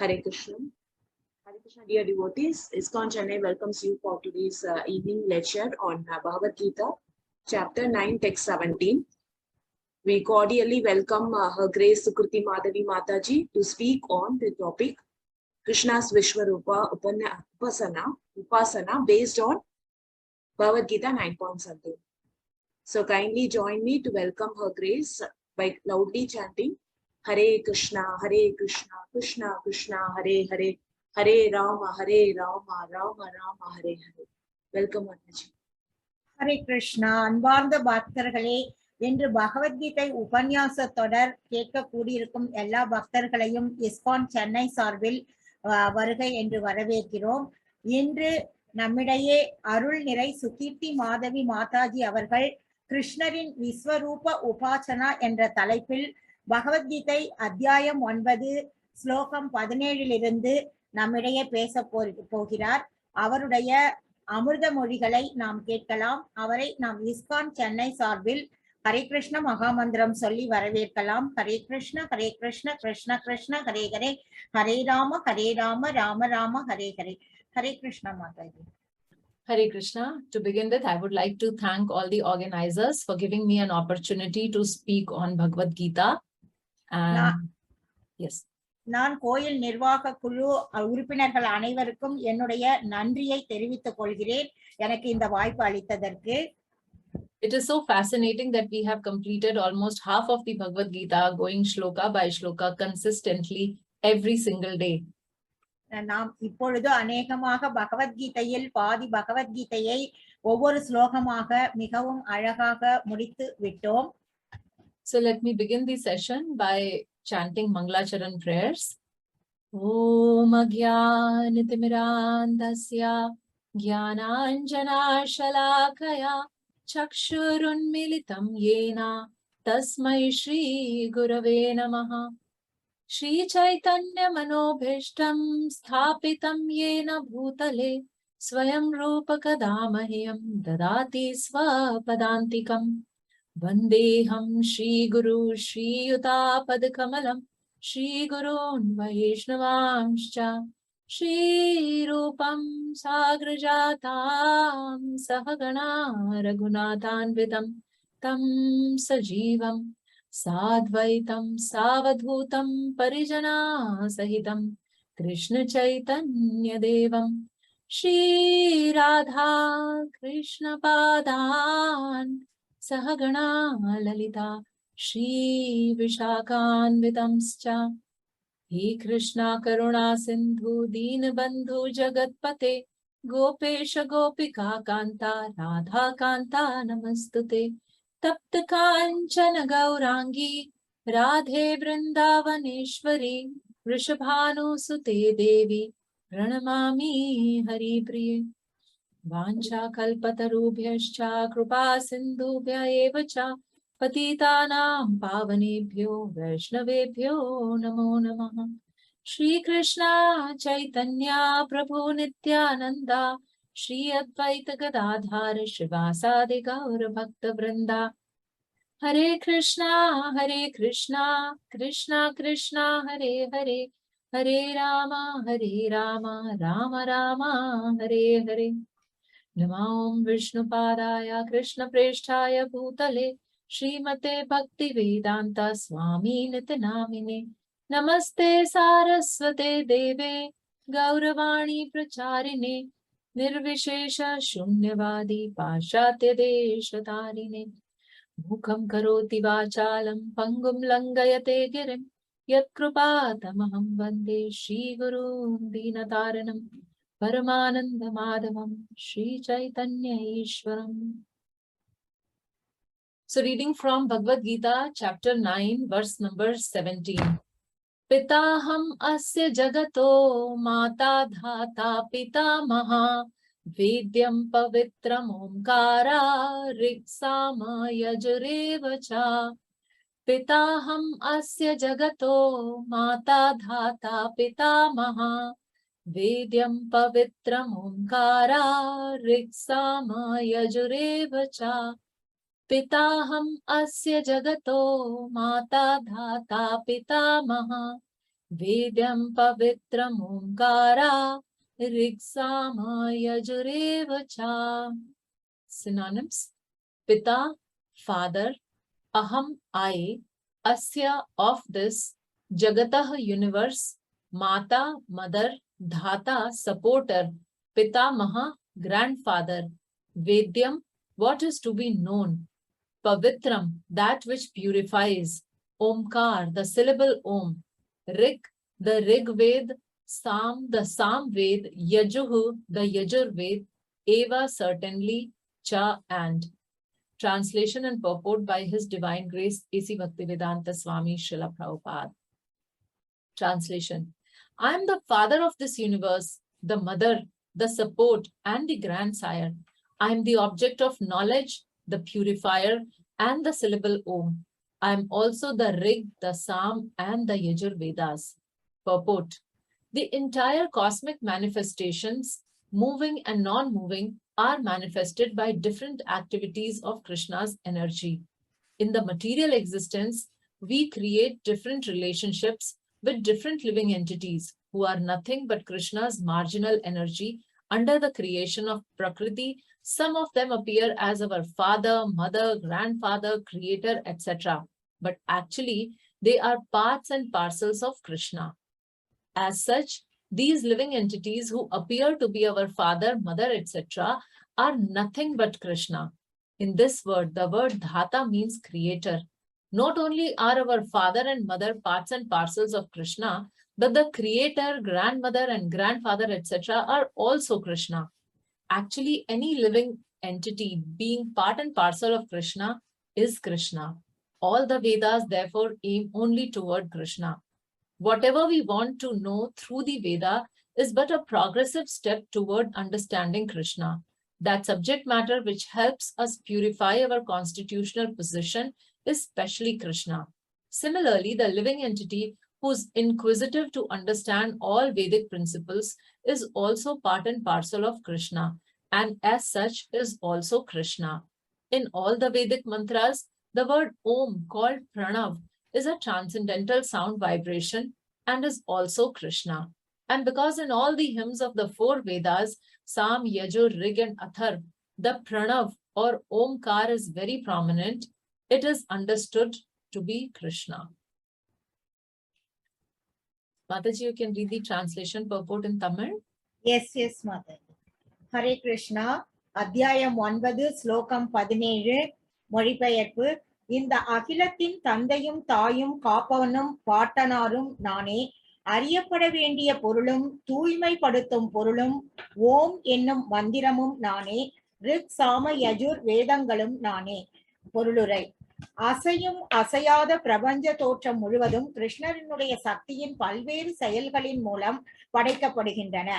Hare Krishna. Hare Krishna, dear devotees. ISKCON Chennai welcomes you for today's evening lecture on Bhagavad Gita, chapter 9, text 17. We cordially welcome Her Grace Sukirti Madhavi Mataji to speak on the topic Krishna's Viswaroop Upasana based on Bhagavad Gita 9.something. So kindly join me to welcome Her Grace by loudly chanting Hare Krishna, Krishna Krishna, Hare Hare, Hare Rama, Rama Rama, Hare Hare. Welcome, Mataji. Hare Krishna, அன்பார்ந்த பக்தர்களே, இன்று பகவத்கீதை உபன்யாச தொடர் கேட்க கூடியிருக்கும் எல்லா பக்தர்களையும் ISKCON Chennai சார்பில் வருகை என்று வரவேற்கிறோம். இன்று நம்மிடையே அருள் நிறை சுகீர்த்தி மாதவி மாதாஜி அவர்கள் கிருஷ்ணரின் விஸ்வரூப உபாசனா என்ற தலைப்பில் பகவத்கீதை அத்தியாயம் 9 ஸ்லோகம் 17 நம்மிடையே பேச போகிறார். அவருடைய அமிர்த மொழிகளை நாம் கேட்கலாம். அவரை நாம் இஸ்கான் சென்னை சார்பில் ஹரே கிருஷ்ண மகாமந்திரம் சொல்லி வரவேற்கலாம். Hare Krishna Krishna Krishna Hare Hare, Hare Rama Rama Rama Hare Hare. Hare Krishna Mataji. Hare Krishna. To begin with, I would like to thank all the organizers for giving me an opportunity to speak on Bhagavad Gita. And yes. நான் கோயில் நிர்வாக குழு உறுப்பினர்கள் அனைவருக்கும் என்னுடைய நன்றியை தெரிவித்துக் கொள்கிறேன் எனக்கு இந்த வாய்ப்பு அளித்ததற்கு. It is so fascinating that we have completed almost half of the Bhagavad Gita, going shloka by shloka consistently every single day. நாம் இப்பொழுது அநேகமாக பகவத்கீதையில் பாதி பகவத்கீதையை ஒவ்வொரு ஸ்லோகமாக மிகவும் அழகாக முடித்து விட்டோம். So let me begin the session by chanting Mangalacharan prayers. Om Ajnanimirandasya Jnananjana Shalakaya Chakshurunmilitam Yena Tasmai Shri Gurave Namaha. Shri Chaitanya Manobhishtam Sthapitam Yena Bhutale Swayam Rupa Kadamahyam Dadati Svapadantikam. Vandeham Shri Guru Shri Yuta Padkamalam Shri Gurun Vaishnavamscha Shri Rupam Sagrajatam Sahagana Raghunathanvidam Tam Sajivam Sadvaitam Savadhutam Parijana Sahitam Krishna Chaitanya Devam Shri Radha Krishna Padan Sahagana Lalita Shri Vishakhanvitamscha. He Krishna Karuna Sindhu Deenabandhu Jagatpate Gopesha Gopika Kanta Radha Kanta Namastute Tapta Kanchana Gaurangi Radhe Vrindavaneshwari Vrishabhanu Sute Devi Pranamami Hari Priye. Vancha kalpatarubhyascha kripa sindhubhya eva cha patitanam pavanebhyo vaishnavebhyo namo namaha. Shri Krishna Chaitanya Prabhu Nityananda Shri Advaita Gadadhara Shivasadi Gaura Bhakta Vrinda. Hare Krishna Krishna Krishna Hare Hare, Hare Rama Rama Rama Hare Hare. Namah Vishnupadaya Krishna Presthaya Bhutale Srimate Bhakti Vedanta Swami Nitinamine. Namaste Saraswate Deve Gauravani Pracharine Nirvishesha Shunyavadi Pashatya Deshatarine. Mukham Karoti Vachalam Pangum Langayate Girim Yat Krupatamaham Vande Shri Guru Dinataranam Paramananda Madhavam Shri Chaitanya Ishwaram. So reading from Bhagavad Gita chapter 9 verse number 17. Pitāham asya jagato mātā dhātā pitāmahaḥ vedyam pavitram oṁ-kāra Ṛg Sāma Yajur Veda. Pitāham asya jagato mātā dhātā pitāmahaḥ vedyam pavitram oṁ-kāra Ṛg Sāma Yajur Veda. Pitāham asya jagato mātā dhātā pitāmahaḥ vedyam, pavitram, oṁ-kāra, Ṛg Sāma Yajur. Synonyms: Pitā, father; aham, I; asya, of this; jagatāḥ, universe; mātā, mother; dhātā, supporter; pitāmahaḥ, grandfather; vedyam, what is to be known; pavitram, that which purifies; oṁ-kāra, the syllable om; Ṛg, the Ṛg Veda; Sāma, the Sāma Veda; yajuḥ, the Yajur Veda; eva, certainly; cha, and. Translation and purport by His Divine Grace A.C. Bhaktivedanta Swami Srila Prabhupada. Translation: I am the father of this universe, the mother, the support, and the grandsire. I am the object of knowledge, the purifier, and the syllable om. I am also the Ṛg, the Sāma, and the Yajur Vedas. Purport: the entire cosmic manifestations, moving and non-moving, are manifested by different activities of Krishna's energy. In the material existence, we create different relationships with different living entities who are nothing but Krishna's marginal energy under the creation of Prakriti. Some of them appear as our father, mother, grandfather, creator, etc. But actually, they are parts and parcels of Krishna. As such, these living entities who appear to be our father, mother, etc. are nothing but Krishna. In this word, the word dhātā means creator. Not only are our father and mother parts and parcels of Krishna, but the creator, grandmother, and grandfather, etc. are also Krishna. Actually, any living entity being part and parcel of Krishna is Krishna. All the Vedas therefore aim only toward Krishna. Whatever we want to know through the Veda is but a progressive step toward understanding Krishna. That subject matter which helps us purify our constitutional position is specially Krishna. Similarly, the living entity who is inquisitive to understand all Vedic principles is also part and parcel of Krishna, and as such is also Krishna. In all the Vedic mantras, the word Om, called Pranav, is a transcendental sound vibration and is also Krishna. And because in all the hymns of the four Vedas, Sāma, Yajur, Ṛg, and Atharva, the Pranav or oṁ-kāra is very prominent, it is understood to be Krishna. Mataji, you can read the translation purport in Tamil. Yes, Mataji. Hare Krishna, Adhyayam 9, Slokam 17, மொழிபெயர்ப்பு. இந்த அகிலத்தின் தந்தையும் தாயும் காப்பவனும் பாட்டனாரும் நானே. அறியப்பட வேண்டிய பொருளும் தூய்மைப்படுத்தும் பொருளும் ஓம் என்னும் மந்திரமும் நானே. ரிக், சாம, யஜுர் வேதங்களும் நானே. பொருளுரை: அசையும் அசையாத பிரபஞ்ச தோற்றம் முழுவதும் கிருஷ்ணரினுடைய சக்தியின் பல்வேறு செயல்களின் மூலம் படைக்கப்படுகின்றன.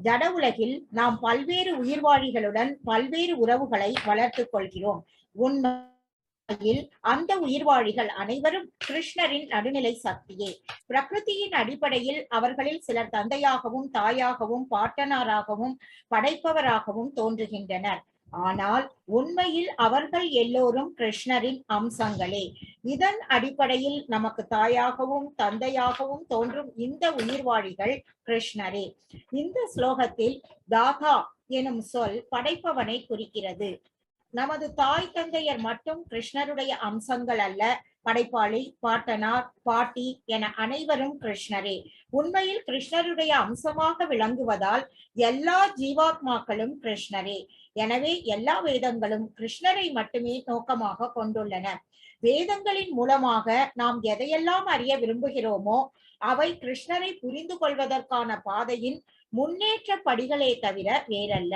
ஜட உலகில் நாம் பல்வேறு உயிர்வாழிகளுடன் பல்வேறு உறவுகளை வளர்த்துக் கொள்கிறோம். உண்மையில் அந்த உயிர்வாழிகள் அனைவரும் கிருஷ்ணரின் நடுநிலை சக்தியே. பிரகிருதியின் அடிப்படையில் அவர்களில் சிலர் தந்தையாகவும் தாயாகவும் பாட்டனாராகவும் படைப்பவராகவும் தோன்றுகின்றனர். ஆனால் உண்மையில் அவர்கள் எல்லோரும் கிருஷ்ணரின் அம்சங்களே. இதன் அடிப்படையில் நமக்கு தாயாகவும் தந்தையாகவும் தோன்றும் இந்த உயிர்வாழிகள் கிருஷ்ணரே. இந்த ஸ்லோகத்தில் தாதா எனும் சொல் படைப்பவனை குறிக்கிறது. நமது தாய் தந்தையர் மட்டும் கிருஷ்ணருடைய அம்சங்கள் அல்ல. படைப்பாளி, பாட்டனார், பாட்டி என அனைவரும் கிருஷ்ணரே. உண்மையில் கிருஷ்ணருடைய அம்சமாக விளங்குவதால் எல்லா ஜீவாத்மாக்களும் கிருஷ்ணரே. எனவே எல்லா வேதங்களும் கிருஷ்ணரை மட்டுமே நோக்கமாக கொண்டுள்ளன. வேதங்களின் மூலமாக நாம் எதையெல்லாம் அறிய விரும்புகிறோமோ அவை கிருஷ்ணரை புரிந்து கொள்வதற்கான பாதையின் முன்னேற்ற படிகளே தவிர வேறல்ல.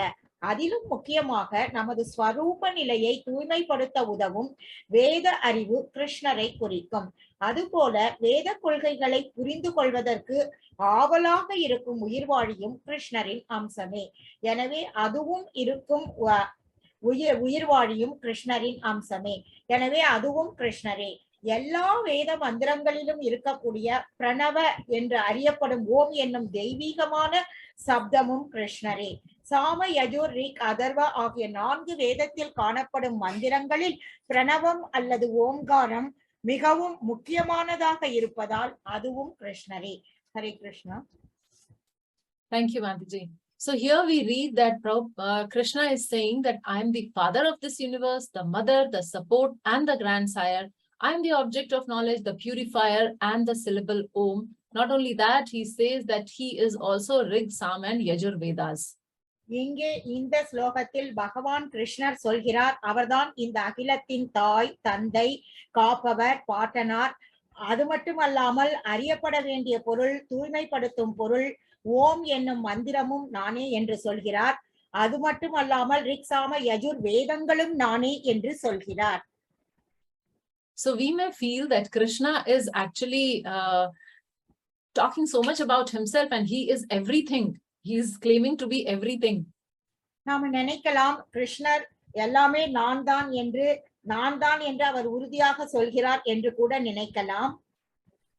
அதிலும் முக்கியமாக நமது ஸ்வரூப நிலையை தூய்மைப்படுத்த உதவும் வேத அறிவு கிருஷ்ணரை குறிக்கும். அதுபோல வேத கொள்கைகளை புரிந்து கொள்வதற்கு ஆவலாக இருக்கும் உயிர்வாழியும் கிருஷ்ணரின் அம்சமே. எனவே அதுவும் இருக்கும் உயிர்வாழியும் கிருஷ்ணரின் அம்சமே. எனவே அதுவும் கிருஷ்ணரே. எல்லா வேத மந்திரங்களிலும் இருக்கக்கூடிய பிரணவ என்று அறியப்படும் ஓம் என்னும் தெய்வீகமான சப்தமும் கிருஷ்ணரே. சாம, யஜுர், ரிக், அதர்வ ஆகிய 4 வேதத்தில் காணப்படும் மந்திரங்களில் பிரணவம் அல்லது ஓம்காரம் மிகவும் முக்கியமானதாக இருப்பதால் அதுவும் கிருஷ்ணரே. Hare Krishna. Thank you, Mataji. So here we read that Krishna is saying that I am the father of this universe, the mother, the support, and the grandsire. I am the object of knowledge, the purifier, and the syllable Om. Not only that, he says that he is also Ṛg, Sāma, and Yajur Vedas. இங்கே இந்த ஸ்லோகத்தில் பகவான் கிருஷ்ணர் சொல்கிறார், அவர்தான் இந்த அகிலத்தின் தாய், தந்தை, காப்பவர், பாட்டனார். அது மட்டுமல்லாமல் அறியப்பட வேண்டிய பொருள், தூய்மைப்படுத்தும் பொருள், ஓம் என்னும் மந்திரமும் நானே என்று சொல்கிறார். அது மட்டுமல்லாமல் ரிக், சாம, யஜுர் வேதங்களும் நானே என்று சொல்கிறார். So we may feel that Krishna is actually talking so much about himself and he is everything. He is claiming to be everything. நாம நினைக்கலாம் கிருஷ்ணர் எல்லாமே நான் தான் என்று அவர் உறுதியாக சொல்கிறார் என்று கூட நினைக்கலாம்.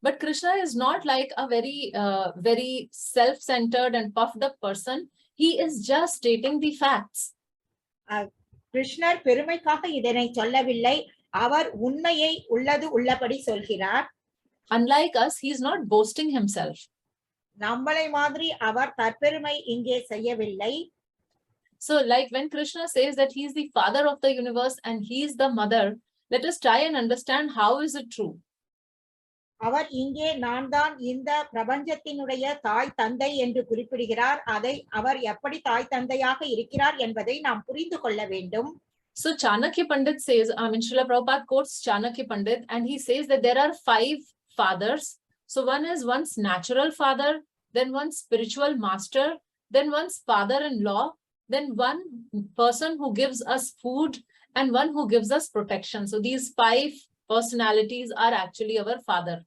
But Krishna is not like a very self-centered and puffed up person. He is just stating the facts. கிருஷ்ணர் பெருமைக்காக இதனை சொல்லவில்லை, அவர் உண்மையை உள்ளது உள்ளபடி சொல்கிறார். Unlike us, he is not boasting himself. நம்மளை மாதிரி அவர் தற்பெருமை இங்கே செய்யவில்லை. So like when Krishna says that he is the father of the universe and he is the mother, let us try and understand how is it true. அவர் இங்கே நான் தான் இந்த பிரபஞ்சத்தினுடைய தாய் தந்தை என்று குறிப்பிடுகிறார். அதை அவர் எப்படி தாய் தந்தையாக இருக்கிறார் என்பதை நாம் புரிந்து கொள்ள வேண்டும். So Chanakya Pandit says, Srila Prabhupada quotes Chanakya Pandit and he says that there are 5 fathers. So one is one's natural father, then one's spiritual master, then one's father-in-law, then one person who gives us food and one who gives us protection. So these 5 personalities are actually our father.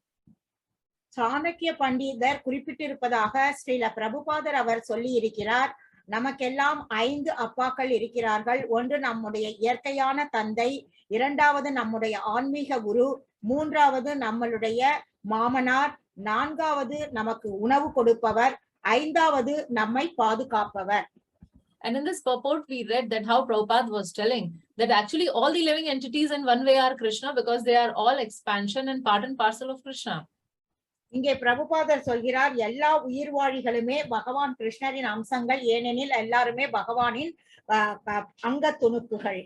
Chanakya பண்டிதர் குறிப்பிட்டிருப்பதாக ஸ்ரீல பிரபுபாதர் அவர் சொல்லி இருக்கிறார். நமக்கெல்லாம் 5 அப்பாக்கள் இருக்கிறார்கள். ஒன்று நம்முடைய இயற்கையான தந்தை, இரண்டாவது நம்முடைய ஆன்மீக குரு, மூன்றாவது நம்மளுடைய மாமனார், நான்காவது நமக்கு உணவு கொடுப்பவர், ஐந்தாவது நம்மை பாதுகாப்பவர். And in this purport, we read that how Prabhupada was telling that actually all the living entities in one way are Krishna because they are all expansion and part and parcel of Krishna. இங்கே பிரபுபாதர் சொல்கிறார், எல்லா உயிர்வாழிகளுமே பகவான் கிருஷ்ணரின் அம்சங்கள், ஏனெனில் எல்லாருமே பகவானின் அங்க துணுக்குகள்.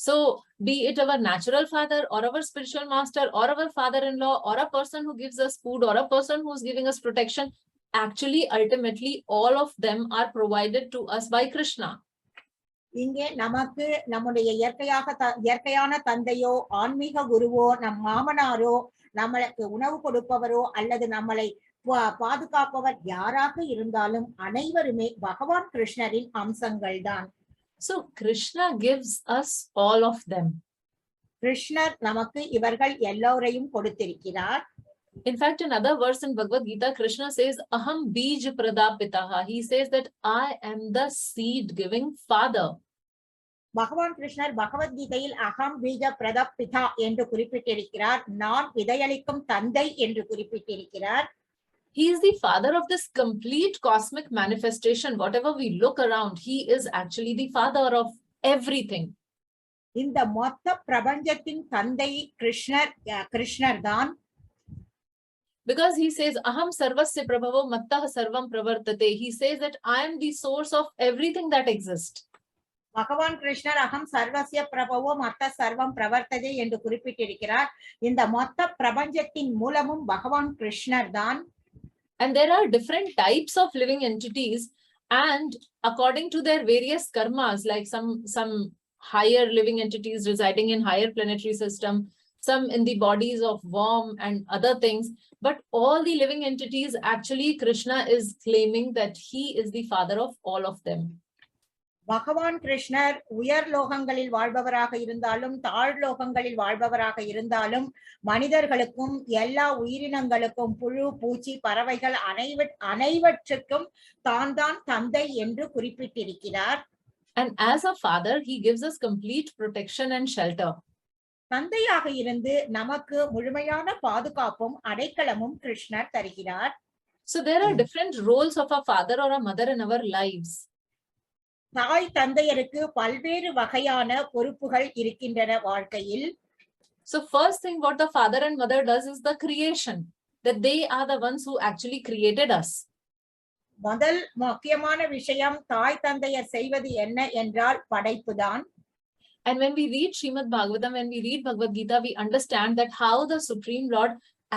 So be it our natural father or our spiritual master or our father-in-law or a person who gives us food or a person who's giving us protection, actually ultimately all of them are provided to us by Krishna. இங்கே நமக்கு நம்முடைய இயற்கையான தந்தையோ, ஆன்மீக குருவோ, நம் மாமனாரோ, நம்மளுக்கு உணவு கொடுப்பவரோ அல்லது நம்மளை பாதுகாப்பவர் யாராக இருந்தாலும் அனைவருமே பகவான் கிருஷ்ணரின் அம்சங்கள் தான். So Krishna gives us all of them. கிருஷ்ணர் நமக்கு இவர்கள் எல்லோரையும் கொடுத்திருக்கிறார். In fact, in other verse in Bhagavad Gita, Krishna says, aham bij prada pitāha. He says that I am the seed giving father. பகவான் கிருஷ்ணர் பகவத்கீதையில் அகம் பீஜ பிரத பிதா என்று குறிப்பிட்டிருக்கிறார். நான் விதையளிக்கும் தந்தை என்று குறிப்பிட்டிருக்கிறார். He is the father of this complete cosmic manifestation. Whatever we look around, he is actually the father of everything. இந்த மொத்த பிரபஞ்சத்தின் தந்தை கிருஷ்ணர் தான். Because he says, aham sarvasya prabhavo mattah sarvam pravartate. He says that I am the source of everything that exists. பகவான் கிருஷ்ணர் அகம் சர்வசிய Prabowo மத்த சர்வம் பிரவர்த்ததே என்று குறிப்பிட்டிருக்கிறார். இந்த மொத்த பிரபஞ்சத்தின் மூலமும் பகவான் கிருஷ்ணர் தான். And there are different types of living entities, and according to their various karmas, like some higher living entities residing in higher planetary system, some in the bodies of worm and other things, but all the living entities, actually Krishna is claiming that he is the father of all of them. பகவான் கிருஷ்ணர் உயர் லோகங்களில் வாழ்பவராக இருந்தாலும் தாழ் லோகங்களில் வாழ்பவராக இருந்தாலும் மனிதர்களுக்கும் எல்லா உயிரினங்களுக்கும் புழு, பூச்சி, பறவைகள் அனைவற்றுக்கும் தான் தந்தை என்று குறிப்பிட்டிருக்கிறார். And as a father, he gives us complete protection and shelter. தந்தையாக இருந்து நமக்கு முழுமையான பாதுகாப்பும் அடைக்கலமும் கிருஷ்ணர் தருகிறார். So there are different roles of a father or a mother in our lives. தாய் தந்தையருக்கு பல்வேறு வகையான பொறுப்புகள் இருக்கின்றன வாழ்க்கையில். So first thing what the father and mother does is the creation. that they are the ones who actually created us. முதல் முக்கியமான விஷயம் தாய் தந்தையர் செய்வது என்ன என்றால் படைப்புதான். And when we read Srimad Bhagavatam, when we read Bhagavad Gita, we understand that how the Supreme Lord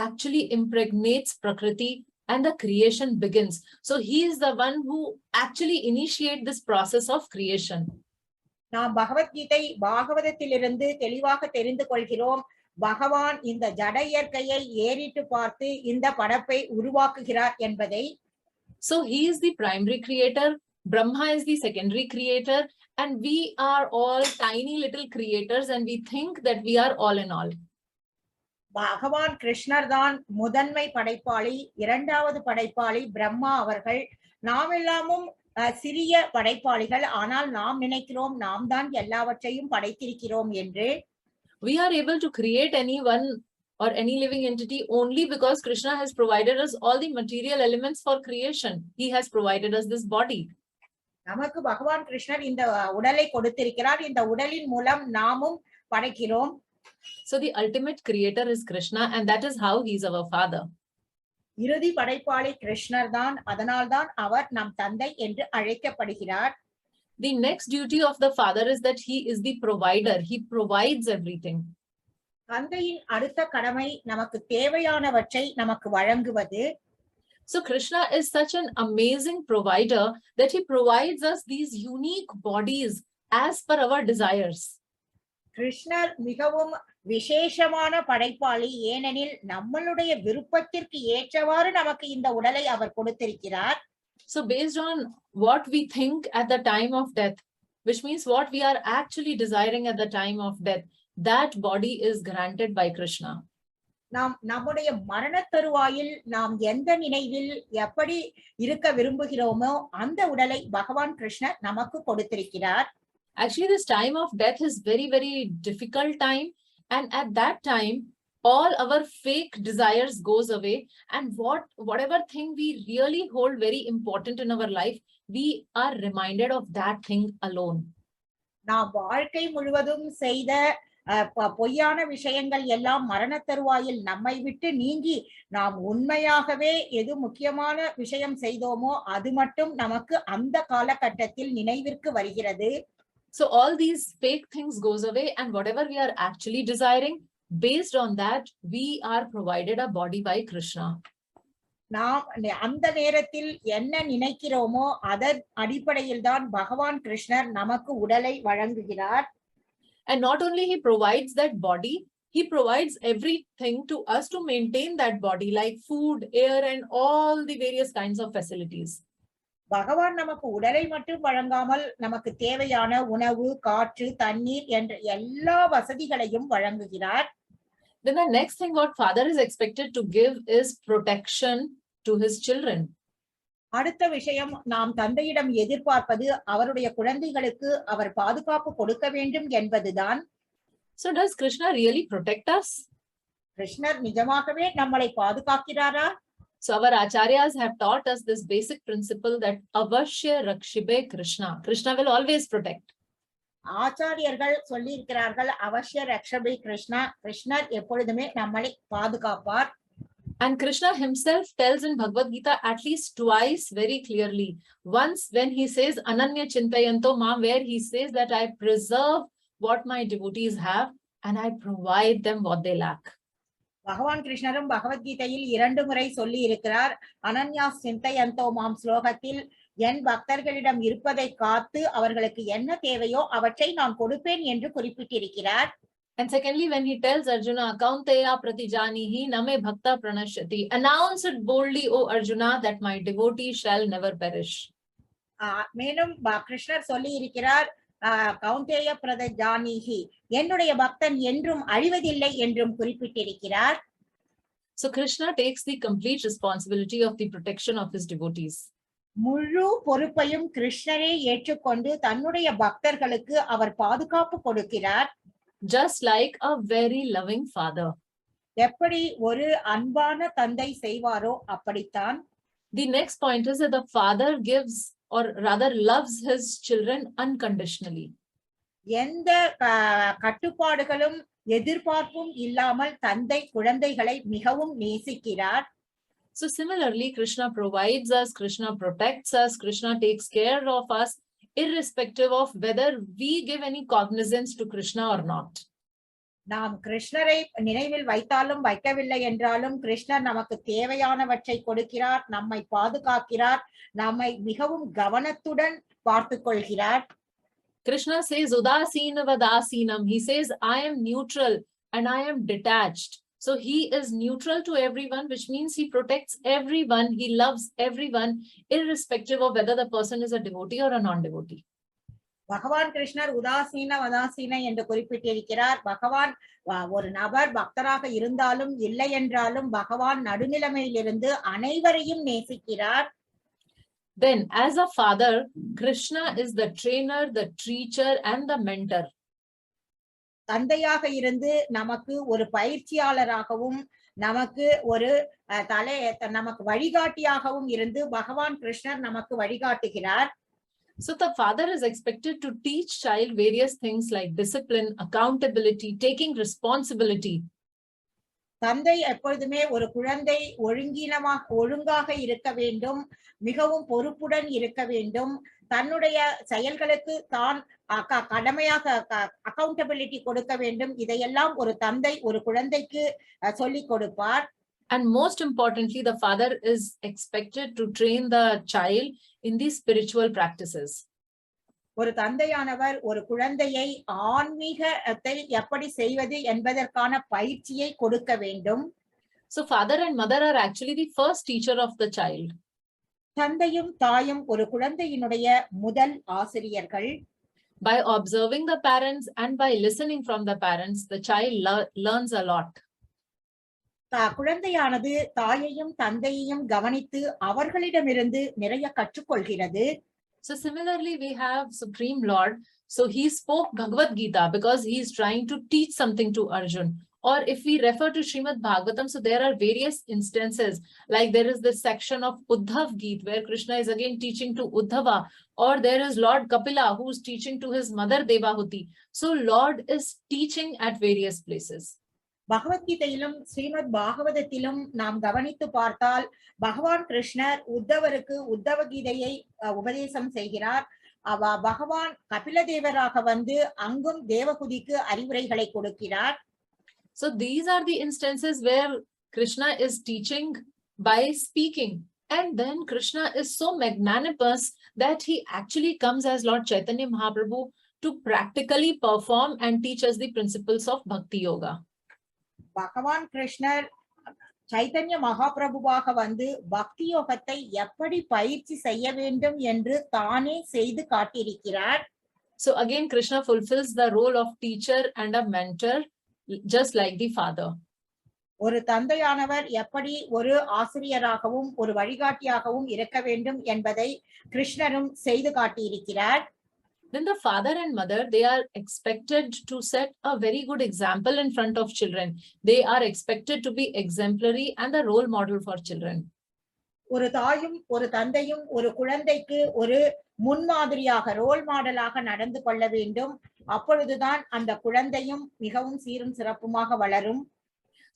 actually impregnates Prakriti and the creation begins. So he is the one who actually initiates this process of creation. நாம் பகவத்கீதை பாகவதத்திலிருந்து தெளிவாக தெரிந்து கொள்கிறோம். பகவான் இந்த ஜட இயற்கையை ஏறிட்டு பார்த்து இந்த படைப்பை உருவாக்குகிறார் என்பதை. So he is the primary creator, Brahma is the secondary creator, and we are all tiny little creators and we think that we are all in all. பகவான் கிருஷ்ணர் தான் முதன்மை படைப்பாளி, இரண்டாவது படைப்பாளி பிரம்மா அவர்கள். நாம் எல்லாமும் சிறிய படைப்பாளிகள், ஆனால் நாம் நினைக்கிறோம் நாம் தான் எல்லாவற்றையும் படைத்திருக்கிறோம் என்று. We are able to create anyone or any living entity only because Krishna has provided us all the material elements for creation. He has provided us this body. நமக்கு பகவான் கிருஷ்ணர் இந்த உடலை கொடுத்திருக்கிறார். இந்த உடலின் மூலம் நாமும் படைக்கிறோம். So the ultimate creator is Krishna, and that is how he is our father. இறுதி படைப்பாளி கிருஷ்ணர் தான், அதனால்தான் அவர் நம் தந்தை என்று அழைக்கப்படுகிறார். The next duty of the father is that he is the provider. He provides everything. தந்தையின் அடுத்த கடமை நமக்கு தேவையானவற்றை நமக்கு வழங்குவது. So Krishna is such an amazing provider that he provides us these unique bodies as per our desires. கிருஷ்ணர் மிகவும் விசேஷமான படைப்பாளி, ஏனெனில் நம்மளுடைய விருப்பத்திற்கு ஏற்றவாறு நமக்கு இந்த உடலை அவர் கொடுத்திருக்கிறார். So based on what we think at the time of death, which means what we are actually desiring at the time of death, that body is granted by Krishna. நாம் நம்முடைய மரண தருவாயில் நாம் எந்த நினைவில் எப்படி இருக்க விரும்புகிறோமோ அந்த உடலை பகவான் கிருஷ்ணர் நமக்கு கொடுத்திருக்கிறார். Actually, this time of death is very, very difficult time. And at that time, all our fake desires goes away. And whatever thing we really hold very important in our life, we are reminded of that thing alone. நாம் வாழ்க்கை முழுவதும் செய்த பொய்யான விஷயங்கள் எல்லாம் மரண தருவாயில் நம்மை விட்டு நீங்கி நாம் உண்மையாகவே எது முக்கியமான விஷயம் செய்தோமோ அது மட்டும் நமக்கு அந்த காலகட்டத்தில் நினைவிற்கு வருகிறது. So all these fake things goes away, and whatever we are actually desiring, based on that, we are provided a body by Krishna. நாம் அந்த நேரத்தில் என்ன நினைக்கிறோமோ அதன் அடிப்படையில் தான் பகவான் கிருஷ்ணர் நமக்கு உடலை வழங்குகிறார். And not only he provides that body, he provides everything to us to maintain that body, like food, air, and all the various kinds of facilities. பகவான் நமக்கு உடலை மட்டும் வழங்காமல் நமக்கு தேவையான உணவு, காற்று, தண்ணீர் என்ற எல்லா வசதிகளையும் வழங்குகிறார். Then the next thing what father is expected to give is protection to his children. அடுத்த விஷயம், நாம் தந்தையிடம் எதிர்பார்ப்பது அவருடைய குழந்தைகளுக்கு அவர் பாதுகாப்பு கொடுக்க வேண்டும் என்பதுதான். So does Krishna really protect us? கிருஷ்ணர் நிஜமாகவே நம்மளை பாதுகாக்கிறாரா? So our acharyas have taught us this basic principle that avashya rakshibe Krishna. Krishna will always protect. ஆச்சாரியர்கள் சொல்லி இருக்கிறார்கள், அவசிய ரக்ஷபை கிருஷ்ணா, கிருஷ்ணர் எப்பொழுதுமே நம்மளை பாதுகாப்பார். And Krishna himself tells in Bhagavad Gita at least twice very clearly. Once when he says Ananya Chintayanto Mam, where he says that I preserve what my devotees have and I provide them what they lack. பகவான் கிருஷ்ணரும் பகவத்கீதையில் 2 முறை சொல்லி இருக்கிறார். அனன்யா சிந்தையந்தோ மாம் ஸ்லோகத்தில் என் பக்தர்களிடம் இருப்பதை காத்து அவர்களுக்கு என்ன தேவையோ அவற்றை நான் கொடுப்பேன் என்று குறிப்பிட்டிருக்கிறார். And secondly, when he tells Arjuna, Kaunteya pratijanihi name bhakta pranashyati, announce it boldly, O Arjuna, that my devotee shall never perish. மேலும் கிருஷ்ணர் சொல்லி இருக்கிறார், கௌந்தேய பிரதஜானிஹி, என்னுடைய பக்தன் என்றும் அழிவதில்லை என்றும் குறிப்பிட்டிருக்கிறார். So Krishna takes the complete responsibility of the protection of his devotees. முழு பொறுப்பையும் கிருஷ்ணரே ஏற்றுக்கொண்டு தன்னுடைய பக்தர்களுக்கு அவர் பாதுகாப்பு கொடுக்கிறார். Just like a very loving father. எப்படி ஒரு அன்பான தந்தை செய்வாரோ அப்படித்தான். The next point is that the father gives, or rather loves, his children unconditionally. எந்த கட்டுப்பாடுகளும் எதிர்பார்ப்பும் இல்லாமல் தந்தை குழந்தைகளை மிகவும் நேசிக்கிறார். So similarly, Krishna provides us, Krishna protects us, Krishna takes care of us, irrespective of whether we give any cognizance to Krishna or not. நாம் கிருஷ்ணரை நினைவில் வைத்தாலும் வைக்கவில்லை என்றாலும் கிருஷ்ணர் நமக்கு தேவையானவற்றை கொடுக்கிறார், நம்மை பாதுகாக்கிறார், நம்மை மிகவும் கவனத்துடன் பார்த்துக் கொள்கிறார். Krishna says, Udasina Vadasinam. He says, I am neutral and I am detached. So he is neutral to everyone, which means he protects everyone. He loves everyone, irrespective of whether the person is a devotee or a non-devotee. பகவான் கிருஷ்ணர் உதாசீன வதாசீன என்று குறிப்பிட்டிருக்கிறார். பகவான் ஒரு நபர் பக்தராக இருந்தாலும் இல்லை என்றாலும் பகவான் நடுநிலைமையிலிருந்து அனைவரையும் நேசிக்கிறார். Then, as a father, Krishna is the trainer, the teacher, and the mentor. தந்தையாக இருந்து நமக்கு ஒரு பயிற்சியாளராகவும் நமக்கு ஒரு நமக்கு வழிகாட்டியாகவும் இருந்து பகவான் கிருஷ்ணர் நமக்கு வழிகாட்டுகிறார். So the father is expected to teach child various things like discipline, accountability, taking responsibility. தந்தை எப்பொழுதுமே ஒரு குழந்தை ஒழுங்காக இருக்க வேண்டும், மிகவும் பொறுப்புடன் இருக்க வேண்டும், தன்னுடைய செயல்களுக்கு தான் கடமையாக அக்கௌண்டபிலிட்டி கொடுக்க வேண்டும். இதையெல்லாம் ஒரு தந்தை ஒரு குழந்தைக்கு சொல்லிக் கொடுப்பார். And most importantly, the father is expected to train the child in these spiritual practices. ஒரு தந்தையானவர் ஒரு குழந்தையை ஆன்மீகத்தை எப்படி செய்வது என்பதற்கான பயிற்சியை கொடுக்க வேண்டும். So father and mother are actually the first teacher of the child. தந்தையும் தாயும் ஒரு குழந்தையினுடைய முதல் ஆசிரியர்கள். By observing the parents and by listening from the parents, the child learns a lot. குழந்தையானது தாயையும் தந்தையையும் கவனித்து அவர்களிடமிருந்து நிறைய கற்றுக்கொள்கிறது. So similarly, we have Supreme Lord. So he spoke Bhagavad Gita because he is trying to teach something to Arjun. Or if we refer to Srimad Bhagavatam, so there are various instances, like there is this section of Uddhav Geet where Krishna is again teaching to Uddhava, or there is Lord Kapila who is teaching to his mother Devahuti. So Lord is teaching at various places. பகவத்கீதையிலும் Srimad பாகவதத்திலும் நாம் கவனித்து பார்த்தால் பகவான் கிருஷ்ணர் உத்தவருக்கு உத்தவ கீதையை உபதேசம் செய்கிறார். பகவான் கபில தேவராக வந்து அங்கும் தேவகுதிக்கு அறிவுரைகளை கொடுக்கிறார். So these are the instances where Krishna is teaching by speaking. And then Krishna is so magnanimous that he actually comes as Lord Chaitanya Mahaprabhu to practically perform and teach us the principles of Bhakti Yoga. பகவான் கிருஷ்ணர் சைத்தன்ய மகாபிரபுவாக வந்து பக்தி யோகத்தை எப்படி பயிற்சி செய்ய வேண்டும் என்று தானே செய்து காட்டியிருக்கிறார். So again, Krishna fulfills the role of teacher and a mentor, just like the father. ஒரு தந்தையானவர் எப்படி ஒரு ஆசிரியராகவும் ஒரு வழிகாட்டியாகவும் இருக்க வேண்டும் என்பதை கிருஷ்ணரும் செய்து காட்டியிருக்கிறார். Then the father and mother, they are expected to set a very good example in front of children. They are expected to be exemplary and a role model for children. ஒரு தாயும் ஒரு தந்தையும் ஒரு குழந்தைக்கு ஒரு முன்மாதிரியாக ரோல் மாடலாக நடந்து கொள்ள வேண்டும். அப்பொழுதுதான் அந்த குழந்தையும் மிகவும் சீரும் சிறப்புமாக வளரும்.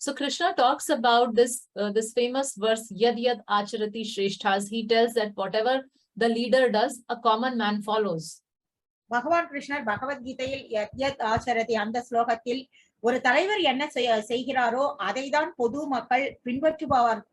So Krishna talks about this famous verse, Yad Yad Acharati Shreshthas. He tells that whatever the leader does, a common man follows. பகவான் கிருஷ்ணர் பகவத்கீதையில் யத் ஆச்சரதி அந்த ஸ்லோகத்தில் ஒரு தலைவர் என்ன செய்கிறாரோ அதை தான் பொது மக்கள்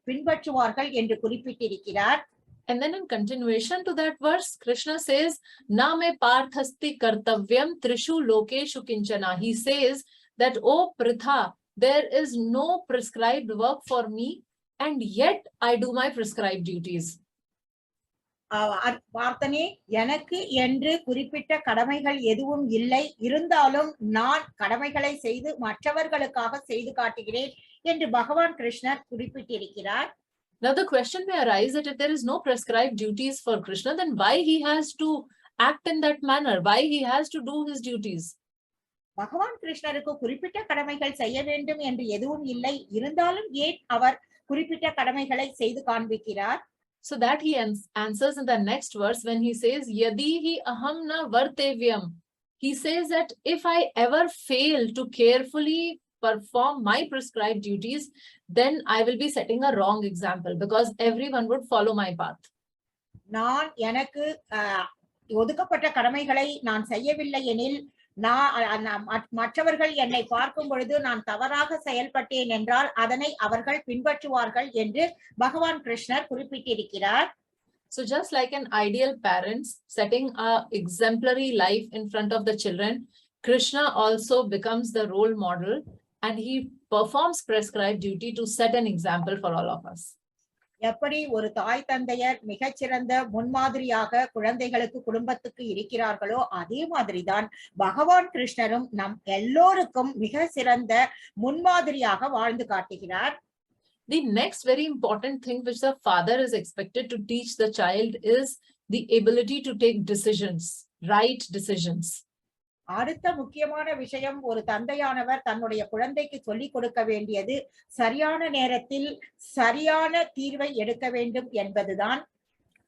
பின்பற்றுவார்கள் என்று குறிப்பிட்டிருக்கிறார். And then in continuation to that verse, Krishna says, Na me parthasti kartavyam trishu lokeshu kinchana. He says that, oh Pritha, there is no prescribed work for me, and yet I do my prescribed duties. பார்த்தனே, எனக்கு என்று குறிப்பிட்ட கடமைகள் எதுவும் இல்லை, இருந்தாலும் நான் கடமைகளை செய்து மற்றவர்களுக்காக செய்து காட்டுகிறேன் என்று பகவான் கிருஷ்ணர் குறிப்பிட்டிருக்கிறார். Now the question may arise that if there is no prescribed duties for Krishna, then why he has to act in that manner? Why he has to do his duties? பகவான் கிருஷ்ணருக்கு குறிப்பிட்ட கடமைகள் செய்ய வேண்டும் என்று எதுவும் இல்லை, இருந்தாலும் ஏன் அவர் குறிப்பிட்ட கடமைகளை செய்து காண்பிக்கிறார்? So that he answers in the next verse when he says, Yadihi aham na vartevyam. He says that if I ever fail to carefully perform my prescribed duties, then I will be setting a wrong example because everyone would follow my path. நான் எனக்கு ஒதுக்கப்பட்ட கடமைகளை நான் செய்யவில்லை எனில் மற்றவர்கள் என்னை பார்க்கும் பொழுது நான் தவறாக செயல்பட்டேன் என்றால் அதனை அவர்கள் பின்பற்றுவார்கள் என்று பகவான் கிருஷ்ணர் குறிப்பிட்டிருக்கிறார். So just like an ideal parents setting a exemplary life in front of the children, Krishna also becomes the role model and he performs prescribed duty to set an example for all of us. எப்படி ஒரு தாய் தந்தையர் மிகச்சிறந்த முன்மாதிரியாக குழந்தைகளுக்கு குடும்பத்துக்கு இருக்கிறார்களோ அதே மாதிரிதான் பகவான் கிருஷ்ணரும் நம் எல்லோருக்கும் மிக சிறந்த முன்மாதிரியாக வாழ்ந்து காட்டுகிறார். The next very important thing which the father is expected to teach the child is the ability to take decisions, right decisions. அடுத்த முக்கியமான விஷயம் ஒரு தந்தையானவர் தன்னுடைய குழந்தைக்கு சொல்லிக் கொடுக்க வேண்டியது சரியான நேரத்தில் சரியான தீர்வை எடுக்க வேண்டும் என்பதுதான்.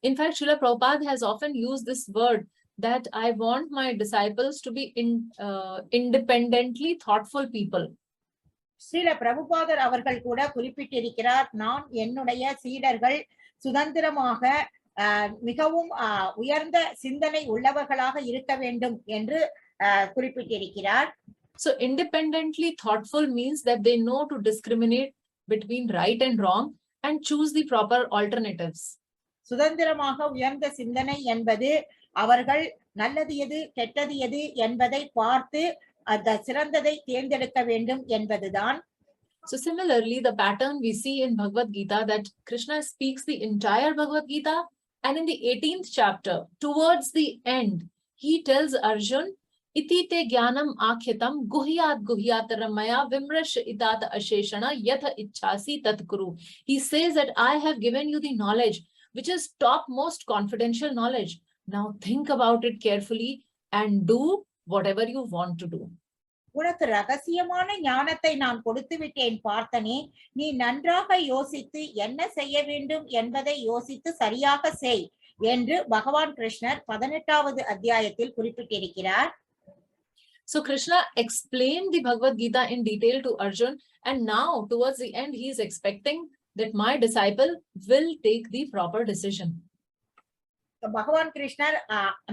In fact, Srila Prabhupada has often used this word that I want my disciples to be independently thoughtful people. Srila பிரபுபாதர் அவர்கள் கூட குறிப்பிட்டிருக்கிறார், நான் என்னுடைய சீடர்கள் சுதந்திரமாக மிகவும் உயர்ந்த சிந்தனை உள்ளவர்களாக இருக்க வேண்டும் என்று குறிப்பிட்டிருக்கிறார். So independently thoughtful means that they know to discriminate between right and wrong and choose the proper alternatives. சுதந்திரமாக உயர்ந்த சிந்தனை என்பது அவர்கள் நல்லது எது கெட்டது எது என்பதை பார்த்து அந்த சிறந்ததை தேர்ந்தெடுக்க வேண்டும் என்பதுதான். So similarly, the pattern we see in Bhagavad Gita that Krishna speaks the entire Bhagavad Gita, and in the 18th chapter, towards the end, he tells Arjun, iti te jnanam akhitam guhyat ramaya vimrash itat asheshana yatha ichhasi tat kuru. He says that I have given you the knowledge, which is topmost confidential knowledge. Now think about it carefully and do whatever you want to do. உனக்கு ரகசியமான ஞானத்தை நான் கொடுத்து விட்டேன் பார்த்தனே, நீ நன்றாக யோசித்து என்ன செய்ய வேண்டும் என்பதை யோசித்து சரியாக செய் என்று பகவான் கிருஷ்ணர் 18வது அத்தியாயத்தில் குறிப்பிட்டிருக்கிறார். So Krishna explained the Bhagavad Gita in detail to Arjun, and now towards the end he is expecting that my disciple will take the proper decision. பகவான் கிருஷ்ணர்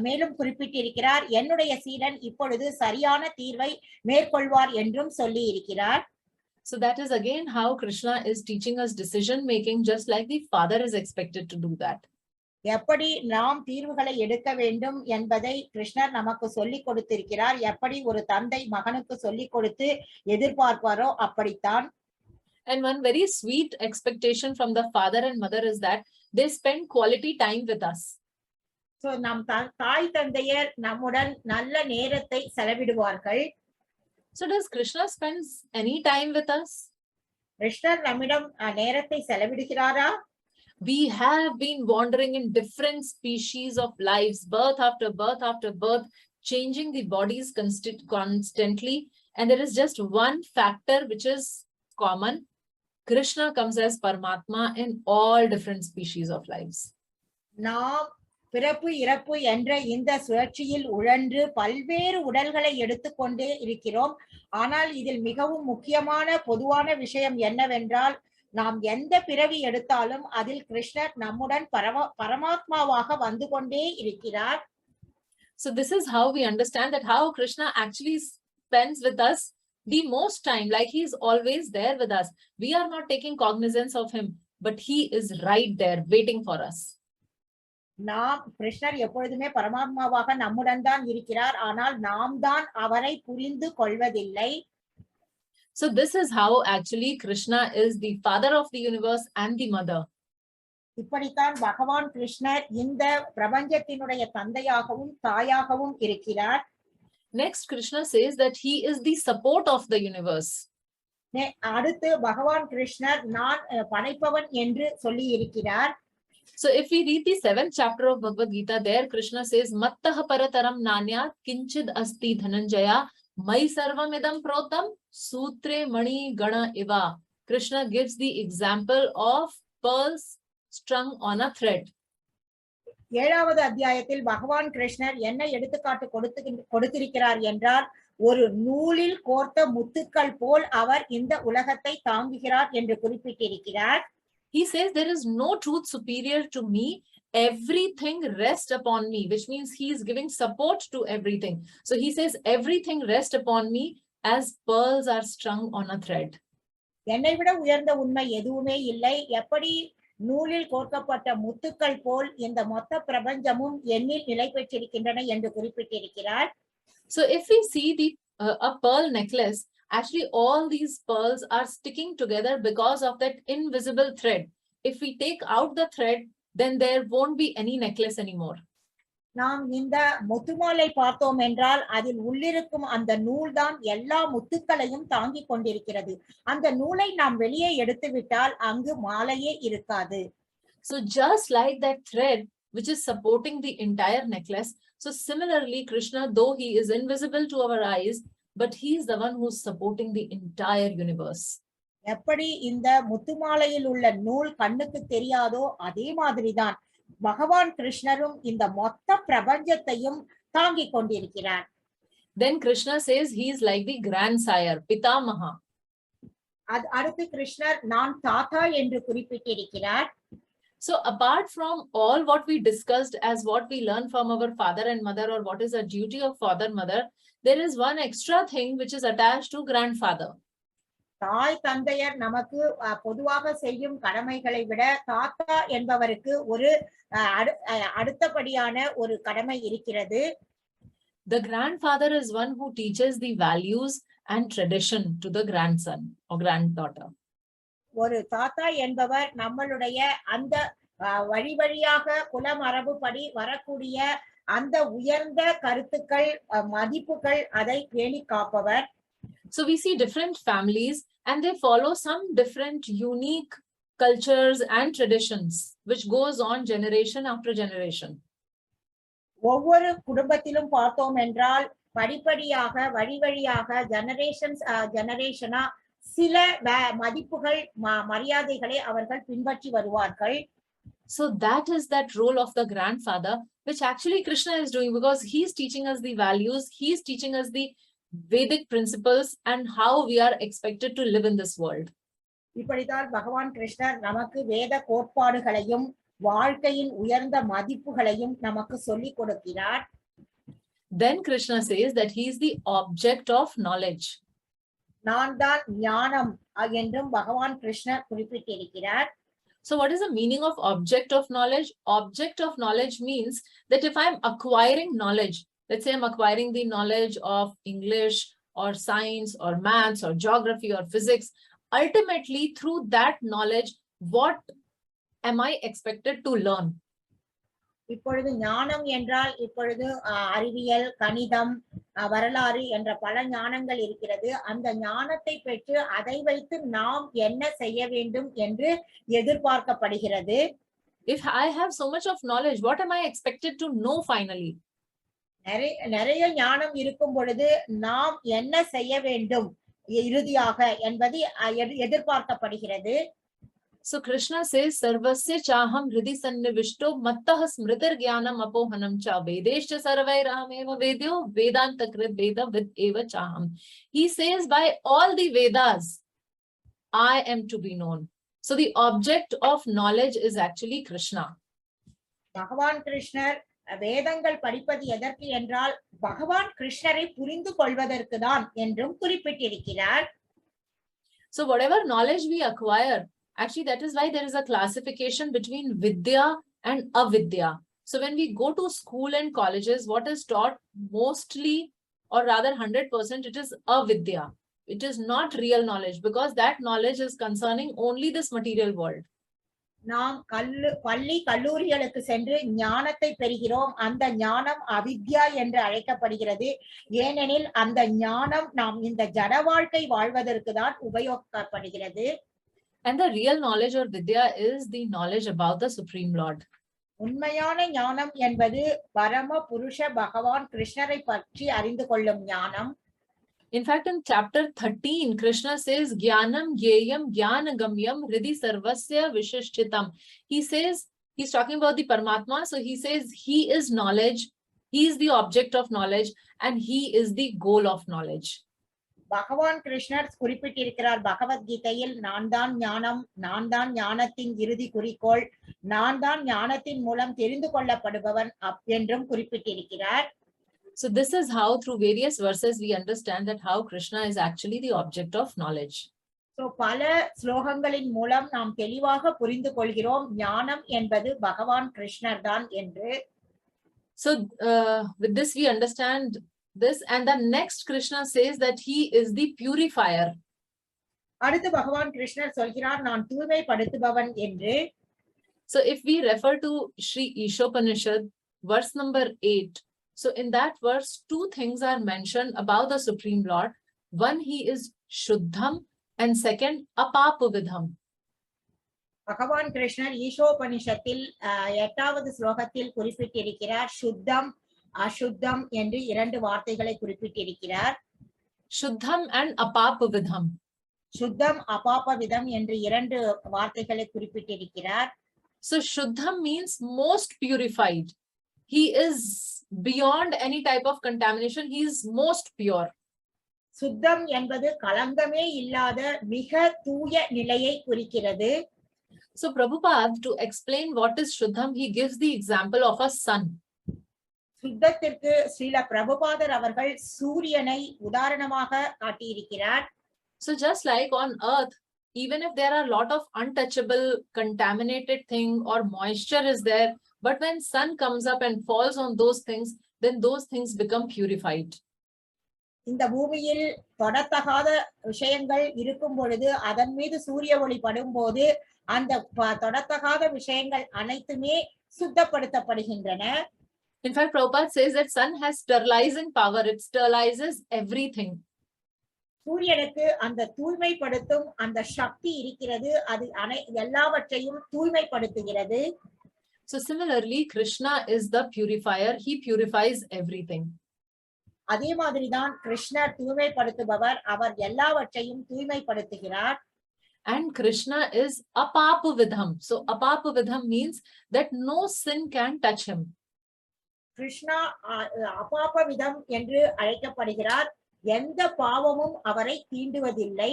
மேலும் குறிப்பிட்டிருக்கிறார், என்னுடைய சீடன் இப்பொழுது சரியான தீர்வை மேற்கொள்வார் என்றும் சொல்லி இருக்கிறார். So that is again how Krishna is teaching us decision making, just like the father is expected to do that. எப்படி நாம் தீர்வுகளை எடுக்க வேண்டும் என்பதை கிருஷ்ணர் நமக்கு சொல்லிக் கொடுத்திருக்கிறார். எப்படி ஒரு தந்தை மகனுக்கு சொல்லிக் கொடுத்து எதிர்பார்ப்பாரோ அப்படித்தான். And one very sweet expectation from the father and mother is that they spend quality time with us. So நம் தாய் தந்தையர் நம்முடன் நல்ல நேரத்தை செலவிடுவார்கள். So does Krishna spends any time with us? கிருஷ்ணர் நம்மிடம் நேரத்தை செலவிடுகிறாரா? We have been wandering in different species of lives, birth after birth after birth, changing the bodies constantly, and there is just one factor which is common. Krishna comes as Paramatma in all different species of lives. நாம் பிறப்பு இறப்பு என்ற இந்த சுழற்சியில் உழன்று பல்வேறு உடல்களை எடுத்துக்கொண்டே இருக்கிறோம். ஆனால் இதில் மிகவும் முக்கியமான பொதுவான விஷயம் என்னவென்றால், நாம் எந்த பிறவி எடுத்தாலும் அதில் கிருஷ்ணர் நம்முடன் பரமாத்மாவாக வந்து கொண்டே இருக்கிறார். So this is how we understand that how Krishna actually spends with us the most time, like he is always there with us. We are not taking cognizance of him, but he is right there waiting for us. நாம் கிருஷ்ணர் எப்பொழுதுமே பரமாத்மாவாக நம்முடன் தான் இருக்கிறார், ஆனால் நாம் தான் அவரை புரிந்து கொள்வதில்லை. So this is how actually Krishna is the father of the universe and the mother. இப்படித்தான் பகவான் கிருஷ்ணர் இந்த பிரபஞ்சத்தினுடைய தந்தையாகவும் தாயாகவும் இருக்கிறார். Next, Krishna says that he is the support of the universe. அடுத்து பகவான் கிருஷ்ணர் நான் படைப்பவன் என்று சொல்லி இருக்கிறார். So if we read the 7th chapter of Bhagavad Gita, there Krishna says, Mattaha parataram nanya kinchid asti dhananjaya mai sarvam idam protam sutre mani gana iva. Krishna gives the example of pearls strung on a thread. 7வது அத்தியாயத்தில் பகவான் கிருஷ்ணர் என்ன எடுத்துக்காட்டு கொடுத்திருக்கிறார் என்றால், ஒரு நூலில் கோர்த்த முத்துக்கள் போல் அவர் இந்த உலகத்தை தாங்குகிறார் என்று குறிப்பிட்டிருக்கிறார். He says there is no truth superior to me. Everything rests upon me, which means he is giving support to everything. So he says everything rests upon me as pearls are strung on a thread. என்னை விட உயர்ந்த உண்மை எதுவுமே இல்லை. எப்படி நூலில் கோர்க்கப்பட்ட முத்துக்கள் போல் இந்த மொத்த பிரபஞ்சமும் என்னில் நிலை பெற்றிருக்கின்றன என்று குறிப்பிட்டிருக்கிறார். So if we see a pearl necklace, actually all these pearls are sticking together because of that invisible thread. If we take out the thread, then there won't be any necklace anymore. நாம் இந்த முத்துமாலை பார்த்தோம் என்றால் அதில் உள்ளிருக்கும் அந்த நூல் தான் எல்லா முத்துக்களையும் தாங்கி கொண்டிருக்கிறது. அந்த நூலை நாம் வெளியே எடுத்து விட்டால் அங்கு மாலையே இருக்காது. So just like that thread which is supporting the entire necklace, so similarly Krishna, though he is invisible to our eyes, but he is the one who's supporting the entire universe. எப்படி இந்த முத்துமாலையில் உள்ள நூல் கண்ணுக்கு தெரியாதோ அதே மாதிரிதான் பகவான் கிருஷ்ணரும் இந்த மொத்த பிரபஞ்சத்தையும் தாங்கிக் கொண்டிருக்கிறார். Then Krishna says he is like the grandsire, pitāmahaḥ. அடுத்து கிருஷ்ணர் நான் தாத்தா என்று குறிப்பிட்டிருக்கிறார். So apart from all what we discussed as what we learn from our father and mother, or what is a duty of father mother, there is one extra thing which is attached to grandfather. தாய் தந்தையர் நமக்கு பொதுவாக செய்யும் கடமைகளை விட தாத்தா என்பவருக்கு ஒரு அடுத்தபடியான ஒரு கடமை இருக்கிறது. The grandfather is one who teaches the values and tradition to the grandson or granddaughter. ஒரு தாத்தா என்பவர் நம்மளுடைய அந்த வழி வழியாக குலமரபுப்படி வரக்கூடிய அந்த உயர்ந்த கருத்துக்கள் மதிப்புகள் அதை பேணி காப்பவர். So we see different families and they follow some different unique cultures and traditions which goes on generation after generation. ஒவ்வொரு குடும்பத்திலும் பார்த்தோம் என்றால் படிப்படியாக வழி வழியாக ஜெனரேஷனா சில மதிப்புகள் மரியாதைகளை அவர்கள் பின்பற்றி வருவார்கள். So that is that role of the grandfather which actually Krishna is doing, because he is teaching us the values, he is teaching us the Vedic principles and how we are expected to live in this world. இப்படிதான் பகவான் கிருஷ்ணர் நமக்கு வேத கோட்பாடுகளையும் வாழ்க்கையின் உயர்ந்த மதிப்புகளையும் நமக்கு சொல்லிக் கொடுக்கிறார். Then Krishna says that he is the object of knowledge. நான் தான் ஞானம் என்றும் பகவான் கிருஷ்ணர் குறிப்பிட்டிருக்கிறார். So what is the meaning of object of knowledge? Object of knowledge means that if I'm acquiring knowledge, let's say I'm acquiring the knowledge of English or science or maths or geography or physics, ultimately through that knowledge, what am I expected to learn? இப்பொழுது ஞானம் என்றால் இப்பொழுது அறிவியல், கணிதம், வரலாறு என்ற பல ஞானங்கள் இருக்கிறது. அந்த ஞானத்தை பெற்று அதை வைத்து நாம் என்ன செய்ய வேண்டும் என்று எதிர்பார்க்கப்படுகிறது. If I have so much of knowledge, what am I expected to know finally? நிறைய ஞானம் இருக்கும் பொழுது நாம் என்ன செய்ய வேண்டும் இறுதியாக என்பது எதிர்பார்க்கப்படுகிறது. So Krishna says, Sarvasya chaham hridi sannivishto mattah smritir jnanam apohanam cha vedescha sarvairahmeva vedyo vedantakrit veda vid eva chaham. He says, by all the Vedas, I am to be known. So the object of knowledge is actually Krishna. பகவான் கிருஷ்ணர் வேதங்கள் படிப்பது எதற்கு என்றால் பகவான் கிருஷ்ணரை புரிந்து கொள்வதற்கு தான் என்றும் குறிப்பிட்டிருக்கிறார். So whatever knowledge we acquire, actually that is why there is a classification between vidya and avidya. So when we go to school and colleges, what is taught mostly, or rather 100%, it is avidya. It is not real knowledge, because that knowledge is concerning only this material world. நாம் பள்ளி கல்லூரிகளுக்கு சென்று ஞானத்தை பெறுகிறோம். அந்த ஞானம் அவித்யா என்று அழைக்கப்படுகிறது. ஏனெனில் அந்த ஞானம் நாம் இந்த ஜட வாழ்க்கை வாழ்வதற்கு தான் உபயோகப்படுகிறது. And the real knowledge or vidya is the knowledge about the Supreme Lord. உண்மையான ஞானம் என்பது பரம புருஷ பகவான் கிருஷ்ணரை பற்றி அறிந்து கொள்ளும் ஞானம். In fact, in chapter 13, Krishna says, Jnanam Gyeyam Jnanagamyam Hridi Sarvasya Vishishchitam. He says, he's talking about the Paramatma. So he says, he is knowledge He is the object of knowledge and he is the goal of knowledge. பகவான் கிருஷ்ணர் குறிப்பிட்டிருக்கிறார் பகவத்கீதையில், நான் தான் ஞானம், நான் தான் ஞானத்தின் இறுதி குறிக்கோள், நான் தான் ஞானத்தின் மூலம் தெரிந்து கொள்ளப்படுபவன் என்றும் குறிப்பிட்டிருக்கிறார். So this is how through various verses we understand that how Krishna is actually the object of knowledge. So பல ஸ்லோகங்களின் மூலம் நாம் தெளிவாக புரிந்து கொள்கிறோம் ஞானம் என்பது பகவான் கிருஷ்ணர் தான் என்று. So with this we understand this, and the next Krishna says that he is the purifier. அடுத்து பகவான் கிருஷ்ணர் சொல்கிறார் நான் தூய்மைப்படுத்துபவன் என்று. So if we refer to Sri Ishopanishad verse number 8, so in that verse two things are mentioned about the Supreme Lord. One, he is Shuddham, and second, Apapavidham. பகவான் கிருஷ்ணர் ஈஷோபனிஷத்தில் 8வது ஸ்லோகத்தில் குறிப்பிட்டிருக்கிறார் சுத்தம் அசுத்தம் என்று 2 வார்த்தைகளை குறிப்பிட்டிருக்கிறார். Shuddham and Apapavidham. சுத்தம் அபாபவிதம் என்று 2 வார்த்தைகளை குறிப்பிட்டிருக்கிறார். So Shuddham means most purified. He is beyond any type of contamination. He is most pure. சுத்தம் என்பது களங்கமே இல்லாத மிக தூய நிலையை குறிக்கிறது. So Prabhupada, to explain what is Shuddham, he gives the example of a sun. சுத்தத்திற்கு Srila பிரபுபாதர் அவர்கள் சூரியனை உதாரணமாக காட்டியிருக்கிறார். So just like on earth, even if there are a lot of untouchable, contaminated thing or moisture is there, but when sun comes up and falls on those things, then those things become purified. இந்த பூமியில் தொடத்தகாத விஷயங்கள் இருக்கும் பொழுது அதன் மீது சூரிய ஒளி படும் போது அந்த தொடத்தகாத விஷயங்கள் அனைத்துமே சுத்தப்படுத்தப்படுகின்றன. In fact, Prabhupada says that sun has sterilizing power. It sterilizes everything. சூரியனுக்கு அந்த தூய்மைப்படுத்தும் அந்த சக்தி இருக்கிறது. அது எல்லாவற்றையும் தூய்மைப்படுத்துகிறது. So similarly, Krishna is the purifier. He purifies everything. அதே மாதிரிதான் கிருஷ்ணர் தூய்மைப்படுத்துபவர். அவர் எல்லாவற்றையும் தூய்மைப்படுத்துகிறார். And Krishna is Apapavidham. So Apapavidham means that no sin can touch him. Krishna அபாபவிதம் என்று அழைக்கப்படுகிறார். எந்த பாவமும் அவரை தீண்டுவதில்லை.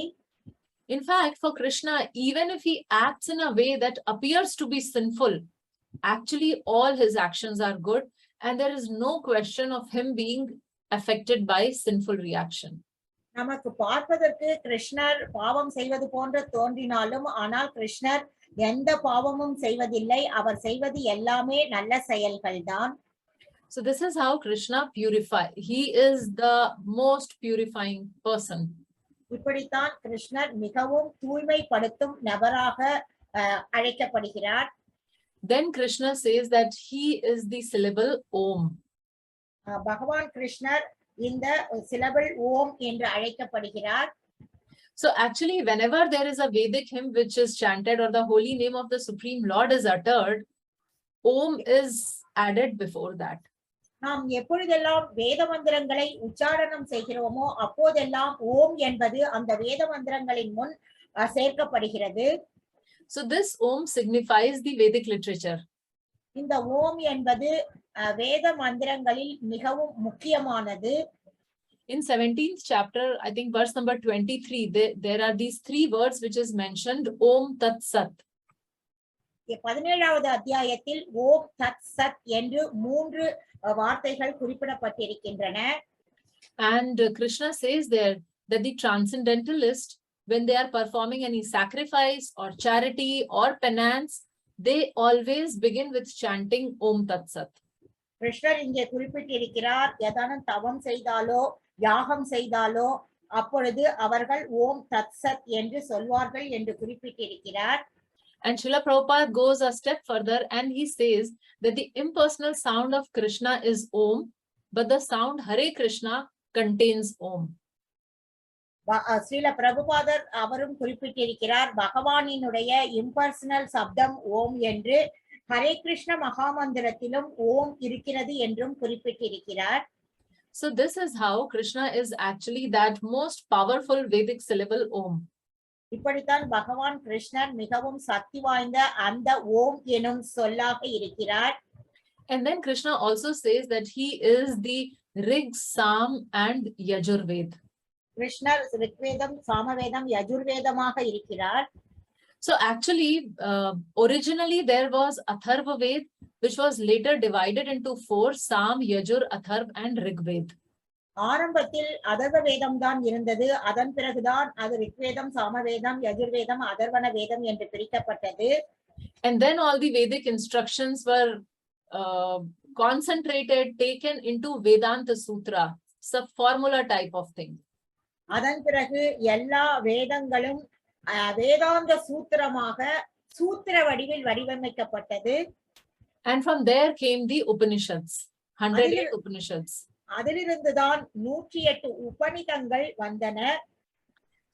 In fact, for Krishna, even if he acts in a way that appears to be sinful, actually all his actions are good, and there is no question of him being affected by sinful reaction. நமக்கு பார்ப்பதற்கு கிருஷ்ணர் பாவம் செய்வது போன்று தோன்றினாலும் ஆனால் கிருஷ்ணர் எந்த பாவமும் செய்வதில்லை. அவர் செய்வது எல்லாமே நல்ல செயல்கள்தான். So this is how Krishna purifies. He is the most purifying person. இப்படித்தான் கிருஷ்ணர் மிகவும் தூய்மைப்படுத்தும் நபராக அழைக்கப்படுகிறார். Then Krishna says that he is the syllable oṁ. பகவான் கிருஷ்ணர் இந்த syllable ஓம் என்று அழைக்கப்படுகிறார். So actually, whenever there is a Vedic hymn which is chanted or the holy name of the Supreme Lord is uttered, Om is added before that. நாம் எப்பொழுதெல்லாம் வேத மந்திரங்களை உச்சாரணம் செய்கிறோமோ அப்போதெல்லாம் ஓம் என்பது அந்த வேத மந்திரங்களின் முன் சேர்க்கப்படுகிறது. So this Om signifies the Vedic literature. இந்த ஓம் என்பது வேத மந்திரங்களில் மிகவும் முக்கியமானது. In 17th chapter, I think verse number 23, there are these 3 words which is mentioned, Om Tat Sat. 17வது அத்தியாயத்தில் ஓம் தத் சத் என்று 3 வார்த்தைகள் குறிப்பிடப்பட்டிருக்கின்றன. And Krishna says there that the transcendentalist, when they are performing any sacrifice or charity or penance, they always begin with chanting Om Tat Sat. கிருஷ்ணர் இங்கே குறிப்பிட்டிருக்கிறார், ஏதானும் தவம் செய்தாலோ யாகம் செய்தாலோ அப்பொழுது அவர்கள் ஓம் தத் சத் என்று சொல்வார்கள் என்று குறிப்பிட்டிருக்கிறார். And Srila Prabhupada goes a step further and he says that the impersonal sound of Krishna is Om, but the sound Hare Krishna contains Om. Srila பிரபுபாதர் அவரும் குறிப்பிட்டிருக்கிறார், பகவானினுடைய இம்பர்சனல் சப்தம் ஓம் என்று, ஹரே கிருஷ்ண மகாமந்திரத்திலும் ஓம் இருக்கிறது என்றும் குறிப்பிட்டிருக்கிறார். So this is how Krishna is actually that most powerful Vedic syllable Om. இப்படித்தான் பகவான் கிருஷ்ணர் மிகவும் சக்தி வாய்ந்த அந்த ஓம் எனும் சொல்லாக இருக்கிறார். And then Krishna also says that he is the Ṛg, Sāma and Yajur Veda. கிருஷ்ணர் ரிக்வேதம் சாமவேதம் யஜுர் வேதமாக இருக்கிறார். So actually, originally there was Atharva Veda, which was later divided into 4, Sāma, Yajur, Atharva and Ṛg Veda. ஆரம்பத்தில் அதர்வ வேதம் தான் இருந்தது. அதன் பிறகுதான் அது ரிக்வேதம் சாமவேதம் யஜுர் வேதம் அதர்வண வேதம் என்று பிரிக்கப்பட்டது. And then all the Vedic instructions were concentrated, taken into Vedanta Sutra. It's a formula type of thing. அதன் பிறகு எல்லா வேதங்களும் வேதாந்த சூத்திரமாக சூத்திர வடிவில் வடிவமைக்கப்பட்டது. And from there came the Upanishads, 108 Upanishads. அதிலிருந்துதான் 108 உபநிடங்கள் வந்தன.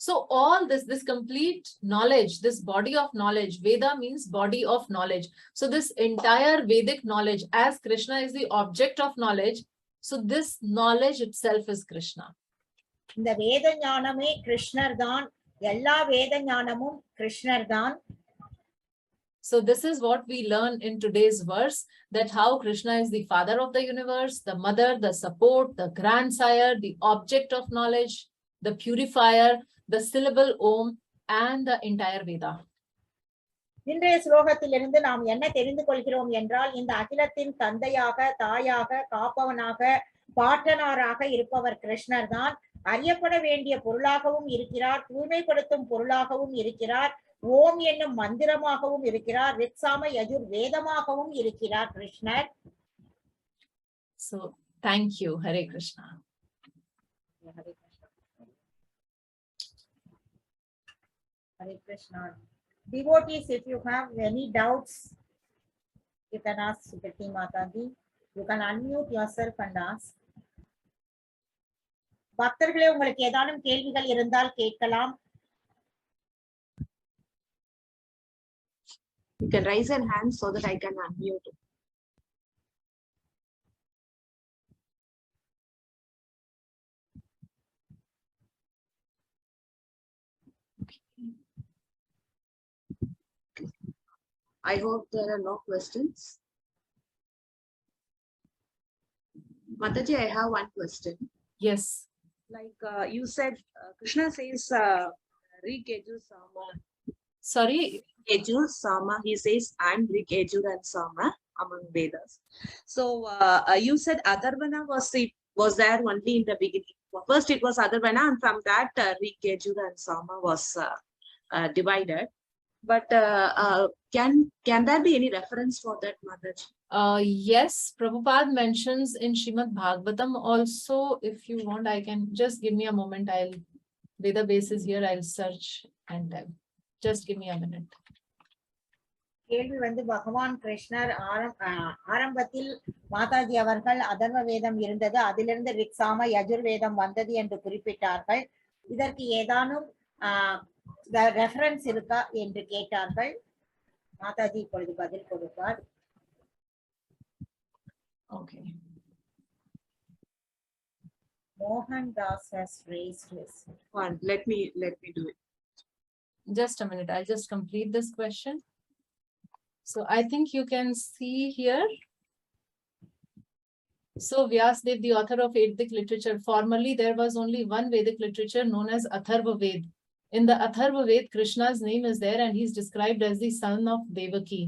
So all this complete knowledge, this body of knowledge, Veda means body of knowledge. So this entire Vedic knowledge, as Krishna is the object of knowledge, so this knowledge itself is Krishna. இந்த வேத ஞானமே கிருஷ்ணர் தான். எல்லா வேத ஞானமும் கிருஷ்ணர் தான். So this is what we learn in today's verse, that how Krishna is the father of the universe, the mother, the support, the grandsire, the object of knowledge, the purifier, the syllable oṁ and the entire Veda. இன்றைய ஸ்லோகத்திலிருந்து நாம் என்ன தெரிந்து கொள்கிறோம் என்றால், இந்த அகிலத்தின் தந்தையாக, தாயாக, காப்பவனாக, பாட்டனாராக இருப்பவர் கிருஷ்ணர் தான். அறியப்பட வேண்டிய பொருளாகவும் இருக்கிறார், தூய்மைப்படுத்தும் பொருளாகவும் இருக்கிறார், ஓம் என்னும் மந்திரமாகவும் இருக்கிறார், ரிக், சாம, யஜுர் வேதமாகவும் இருக்கிறார் கிருஷ்ணர். So thank you. Hare Krishna. Hare Krishna. Devotees, if you have any doubts, you can ask Sukirti Mataji. You can unmute yourself and ask. பக்தர்களே, உங்களுக்கு ஏதானும் கேள்விகள் இருந்தால் கேட்கலாம். You can raise your hand so that I can unmute it. I hope there are no questions. Mataji, I have one question. Yes. Like you said, Krishna says Ṛg, Yajur, Sāma. Sorry. Yajur, Sāma. He says I'm Ṛg, Yajur and Sāma among Vedas. So you said Atharvana was there only in the beginning. First it was Atharvana, and from that Ṛg, Yajur and Sāma was divided. But can there be any reference for that, Mataji? Yes, Prabhupada mentions in Srimad Bhagavatam also. If you want, I can just give me a moment. I'll Veda basis here. I'll search and just give me a minute. கேள்வி வந்து பகவான் கிருஷ்ணர் ஆரம்பத்தில் மாதாஜி அவர்கள் அதர்வ வேதம் இருந்தது, அதிலிருந்து rig, சாம, யஜுர் வேதம் வந்தது என்று குறிப்பிட்டார்கள். இதற்கு ஏதானும் ரெஃபரன்ஸ் இருக்கா என்று கேட்டார்கள். மாதாஜி இப்பொழுது பதில் கொடுப்பார். Okay. Mohan Das has raised his One, let me do it. Just a minute. I'll just complete this question. So I think you can see here. So Vyasadeva, the author of Vedic literature, formerly there was only one Vedic literature known as Atharva Veda. In the Atharva Veda, Krishna's name is there and he's described as the son of Devaki.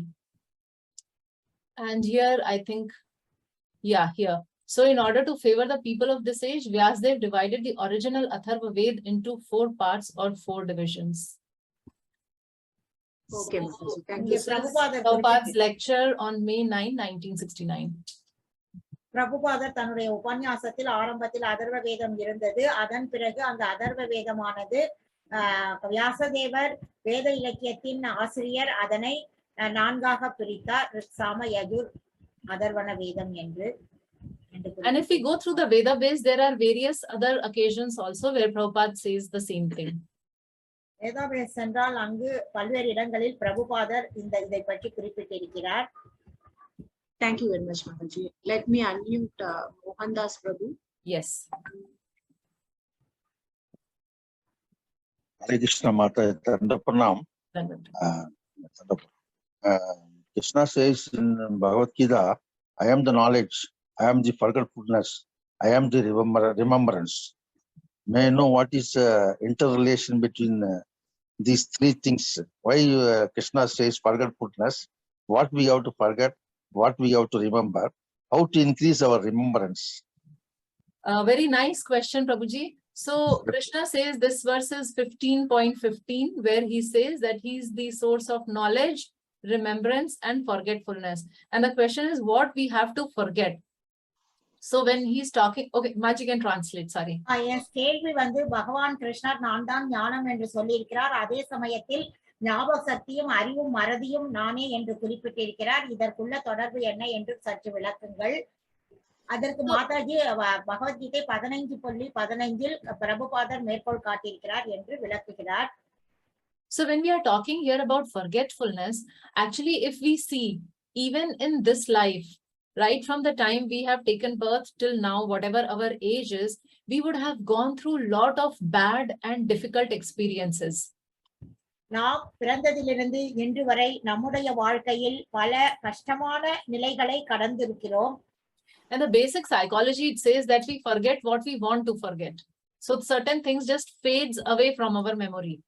And here I think, yeah, here. So in order to favor the people of this age, Vyasadeva divided the original Atharva Veda into 4 parts or 4 divisions. Okay, So, thank you. Prabhupada's lecture on May 9, 1969. பிரபுபாதர் தன்னுடைய உபன்யாசத்தில் ஆரம்பத்தில் அதர்வ வேதம் இருந்தது. அதன் பிறகு அந்த அதர்வ வேதமானது வியாசதேவர் வேத இலக்கியத்தின் ஆசிரியர் அதனை 4ஆக பிரித்தார். ரிக், சாம, யஜுர், அதர்வண வேதம் என்று. And if we go through the Veda base, there are various other occasions also where Prabhupada says the same thing. வேதா பேஸ் என்றால் அங்கு பல்வேறு இடங்களில் பிரபுபாதர் இதை பற்றி குறிப்பிட்டிருக்கிறார். Thank you very much, Mataji. Let me unmute Mohan Das Prabhu. Yes. Hare Krishna, Mata, Pranam. Krishna says in Bhagavad Gita, I am the knowledge, I am the forgetfulness, I am the remembrance. May I know what is interrelation between these three things? Why Krishna says forgetfulness, what we have to forget, what we have to remember, how to increase our remembrance? Very nice question, Prabhuji. So Krishna says this verse is 15.15, where he says that he is the source of knowledge, remembrance, and forgetfulness. And the question is what we have to forget. So when he's talking, okay, Maji can translate, sorry. Yes, கேள்வி வந்து பகவான் கிருஷ்ணர் நான் தான் ஞானம் என்று சொல்லியிருக்கிறார். அதே சமயத்தில் ஞாபக சக்தியும் அறிவும் மறதியும் நானே என்று குறிப்பிட்டிருக்கிறார். இதற்குள்ள தொடர்பு என்ன என்று சற்று விளக்குங்கள். அதற்கு மாதாஜி பகவத்கீதை 15.15 பிரபுபாதர் மேற்கோள் காட்டியிருக்கிறார் என்று விளக்குகிறார். So when we are talking here about forgetfulness, actually if we see, even in this life, right from the time we have taken birth till now, whatever our age is, we would have gone through a lot of bad and difficult experiences. நாம் பிறந்ததிலிருந்து இன்று வரை நம்முடைய வாழ்க்கையில் பல கஷ்டமான நிலைகளை கடந்திருக்கிறோம். And the basic psychology, it says that we forget what we want to forget. So certain things just fades away from our memory.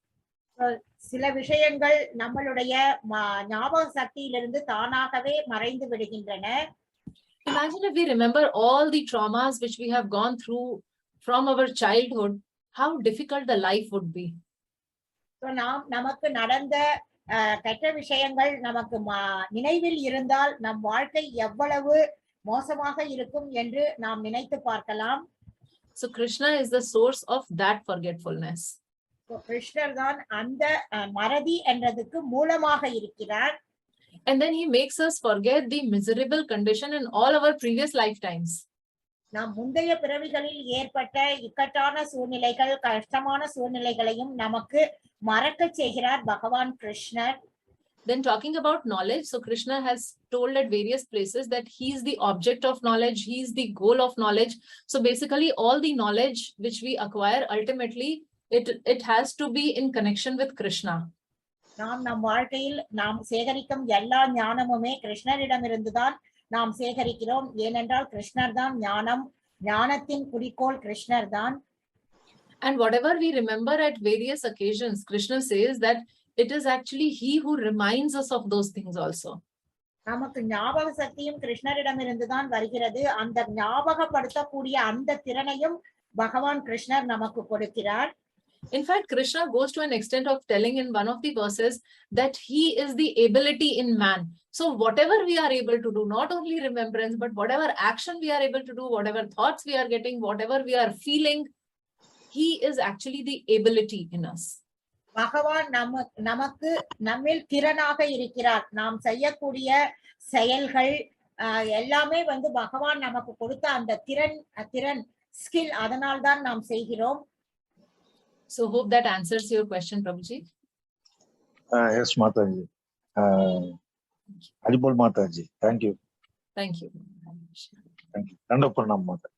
சில விஷயங்கள் நம்மளுடைய ஞாபக சக்தியிலிருந்து தானாகவே மறைந்து விடுகின்றன. Imagine if we remember all the traumas which we have gone through from our childhood, how difficult the life would be. So நமக்கு நடந்த கெட்ட விஷயங்கள் நமக்கு நினைவில் இருந்தால் நம் வாழ்க்கை எவ்வளவு மோசமாக இருக்கும் என்று நாம் நினைத்து பார்க்கலாம். So Krishna is the source of that forgetfulness. So கிருஷ்ணர் தான் அந்த மறதி என்றதுக்கு மூலமாக இருக்கிறார். And then he makes us forget the miserable condition in all our previous lifetimes. நாம் முந்தைய பிறவிகளில் ஏற்பட்ட இக்கட்டான சூழ்நிலைகள், கஷ்டமான சூழ்நிலைகளையும் நமக்கு மறக்க செய்கிறார் பகவான் கிருஷ்ணர். Then talking about knowledge, so Krishna has told at various places that he is the object of knowledge, he is the goal of knowledge. So basically all the knowledge which we acquire, ultimately it has to be in connection with Krishna. நாம் நம் வாழ்க்கையில் நாம் சேகரிக்கும் எல்லா ஞானமுமே கிருஷ்ணரிடமிருந்துதான் நாம் சேகரிக்கிறோம். ஏனென்றால் கிருஷ்ணர் தான் ஞானம், ஞானத்தின் குறிக்கோள் கிருஷ்ணர் தான். And whatever we remember at various occasions, Krishna says that it is actually he who reminds us of those things also. நமக்கு ஞாபக சக்தியும் கிருஷ்ணரிடமிருந்துதான் வருகிறது. அந்த ஞாபகப்படுத்தக்கூடிய அந்த திறனையும் பகவான் கிருஷ்ணர் நமக்கு கொடுக்கிறார். In fact, Krishna goes to an extent of telling in one of the verses that he is the ability in man. So whatever we are able to do, not only remembrance, but whatever action we are able to do, whatever thoughts we are getting, whatever we are feeling, he is actually the ability in us. பகவான் நமக்கு நம்மில் திறனாக இருக்கிறார். நாம் செய்யக்கூடிய செயல்கள் எல்லாமே வந்து பகவான் நமக்கு கொடுத்த அந்த திறன் ஸ்கில், அதனால் தான் நாம் செய்கிறோம். So hope that answers your question, Prabhuji. Yes, Mataji. Haribol Mataji. Thank you. Thank you. Thank you. Dandaparanam Mata.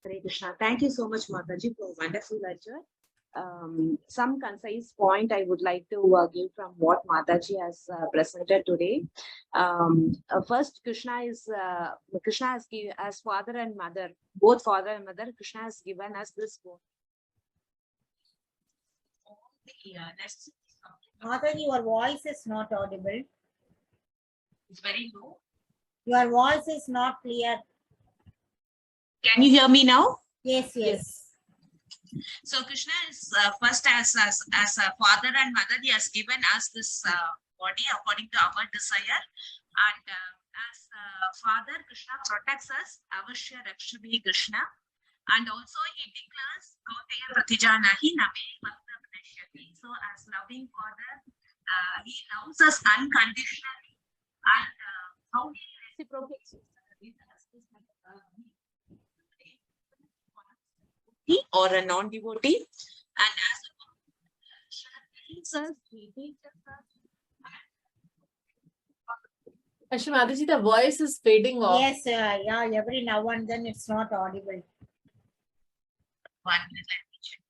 Hare Krishna. Thank you so much, Mataji, for wonderful lecture. Some concise point I would like to give from what Mataji has presented today. First, Krishna has given as father and mother, both father and mother. Krishna has given us this book. Mataji, your voice is not audible. It's very low. Your voice is not clear. Can you hear me now? Yes. So Krishna is first as a father and mother, he has given us this body according to our desire, and as father, Krishna protects us. Avashya rakshami Krishna, and also he declares Kautaya pratijanahi name bhakta pranashyati. So as loving father, he loves us unconditionally, and how he reciprocates or a non-devotee, and as a he teaches us. Actually, Mataji, the voice is fading off. Yes, yeah, every now and then it's not audible. 1 minute, let me check.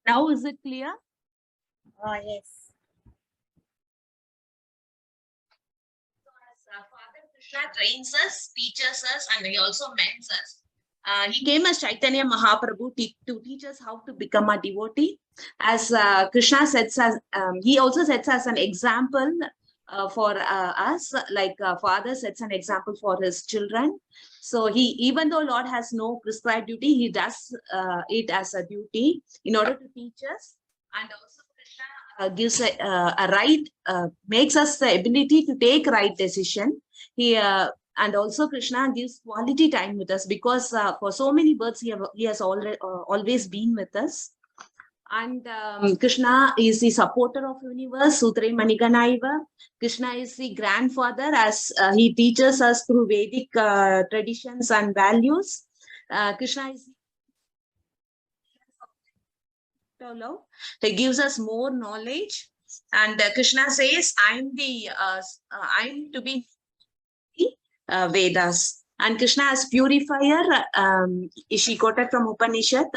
Now is it clear? Yes. Father Krishna trains us, teaches us, and he also mends us. He came as Chaitanya Mahaprabhu to teach us how to become a devotee. As Krishna sets us, he also sets us an example for us, like father sets an example for his children. So even though Lord has no prescribed duty, he does it as a duty in order to teach us. And also Krishna gives a right, makes us the ability to take right decision. And also Krishna gives quality time with us, because for so many births he has always been with us. And Krishna is the supporter of universe, Sutre Maniganaiva. Krishna is the grandfather, as he teaches us through Vedic traditions and values. Krishna is he gives us more knowledge. And Krishna says, I'm to be Vedas. And Krishna as purifier, she quoted from Upanishad,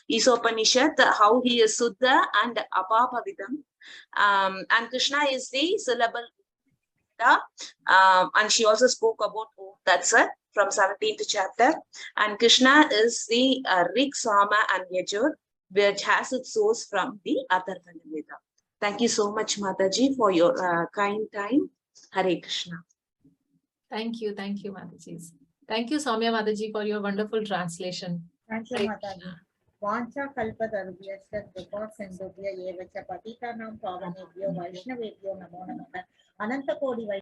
Isopanishad, how he is Suddha and Apapavidam. And Krishna is the syllable, and she also spoke about that's it from 17th chapter. And Krishna is the Ṛg, Sāma and Yajur, which has its source from the Atharvana Veda. Thank you so much, Mataji, for your kind time. Hare Krishna. Thank you, Mataji. Thank you, Soumya Mataji, for your wonderful translation. Thank you, Mataji. Vancha kalpatarubhyasya kripa sindhubhya eva cha patitānaṁ pavanebhyo vaishnavebhyo namo namaha. Ananta kodi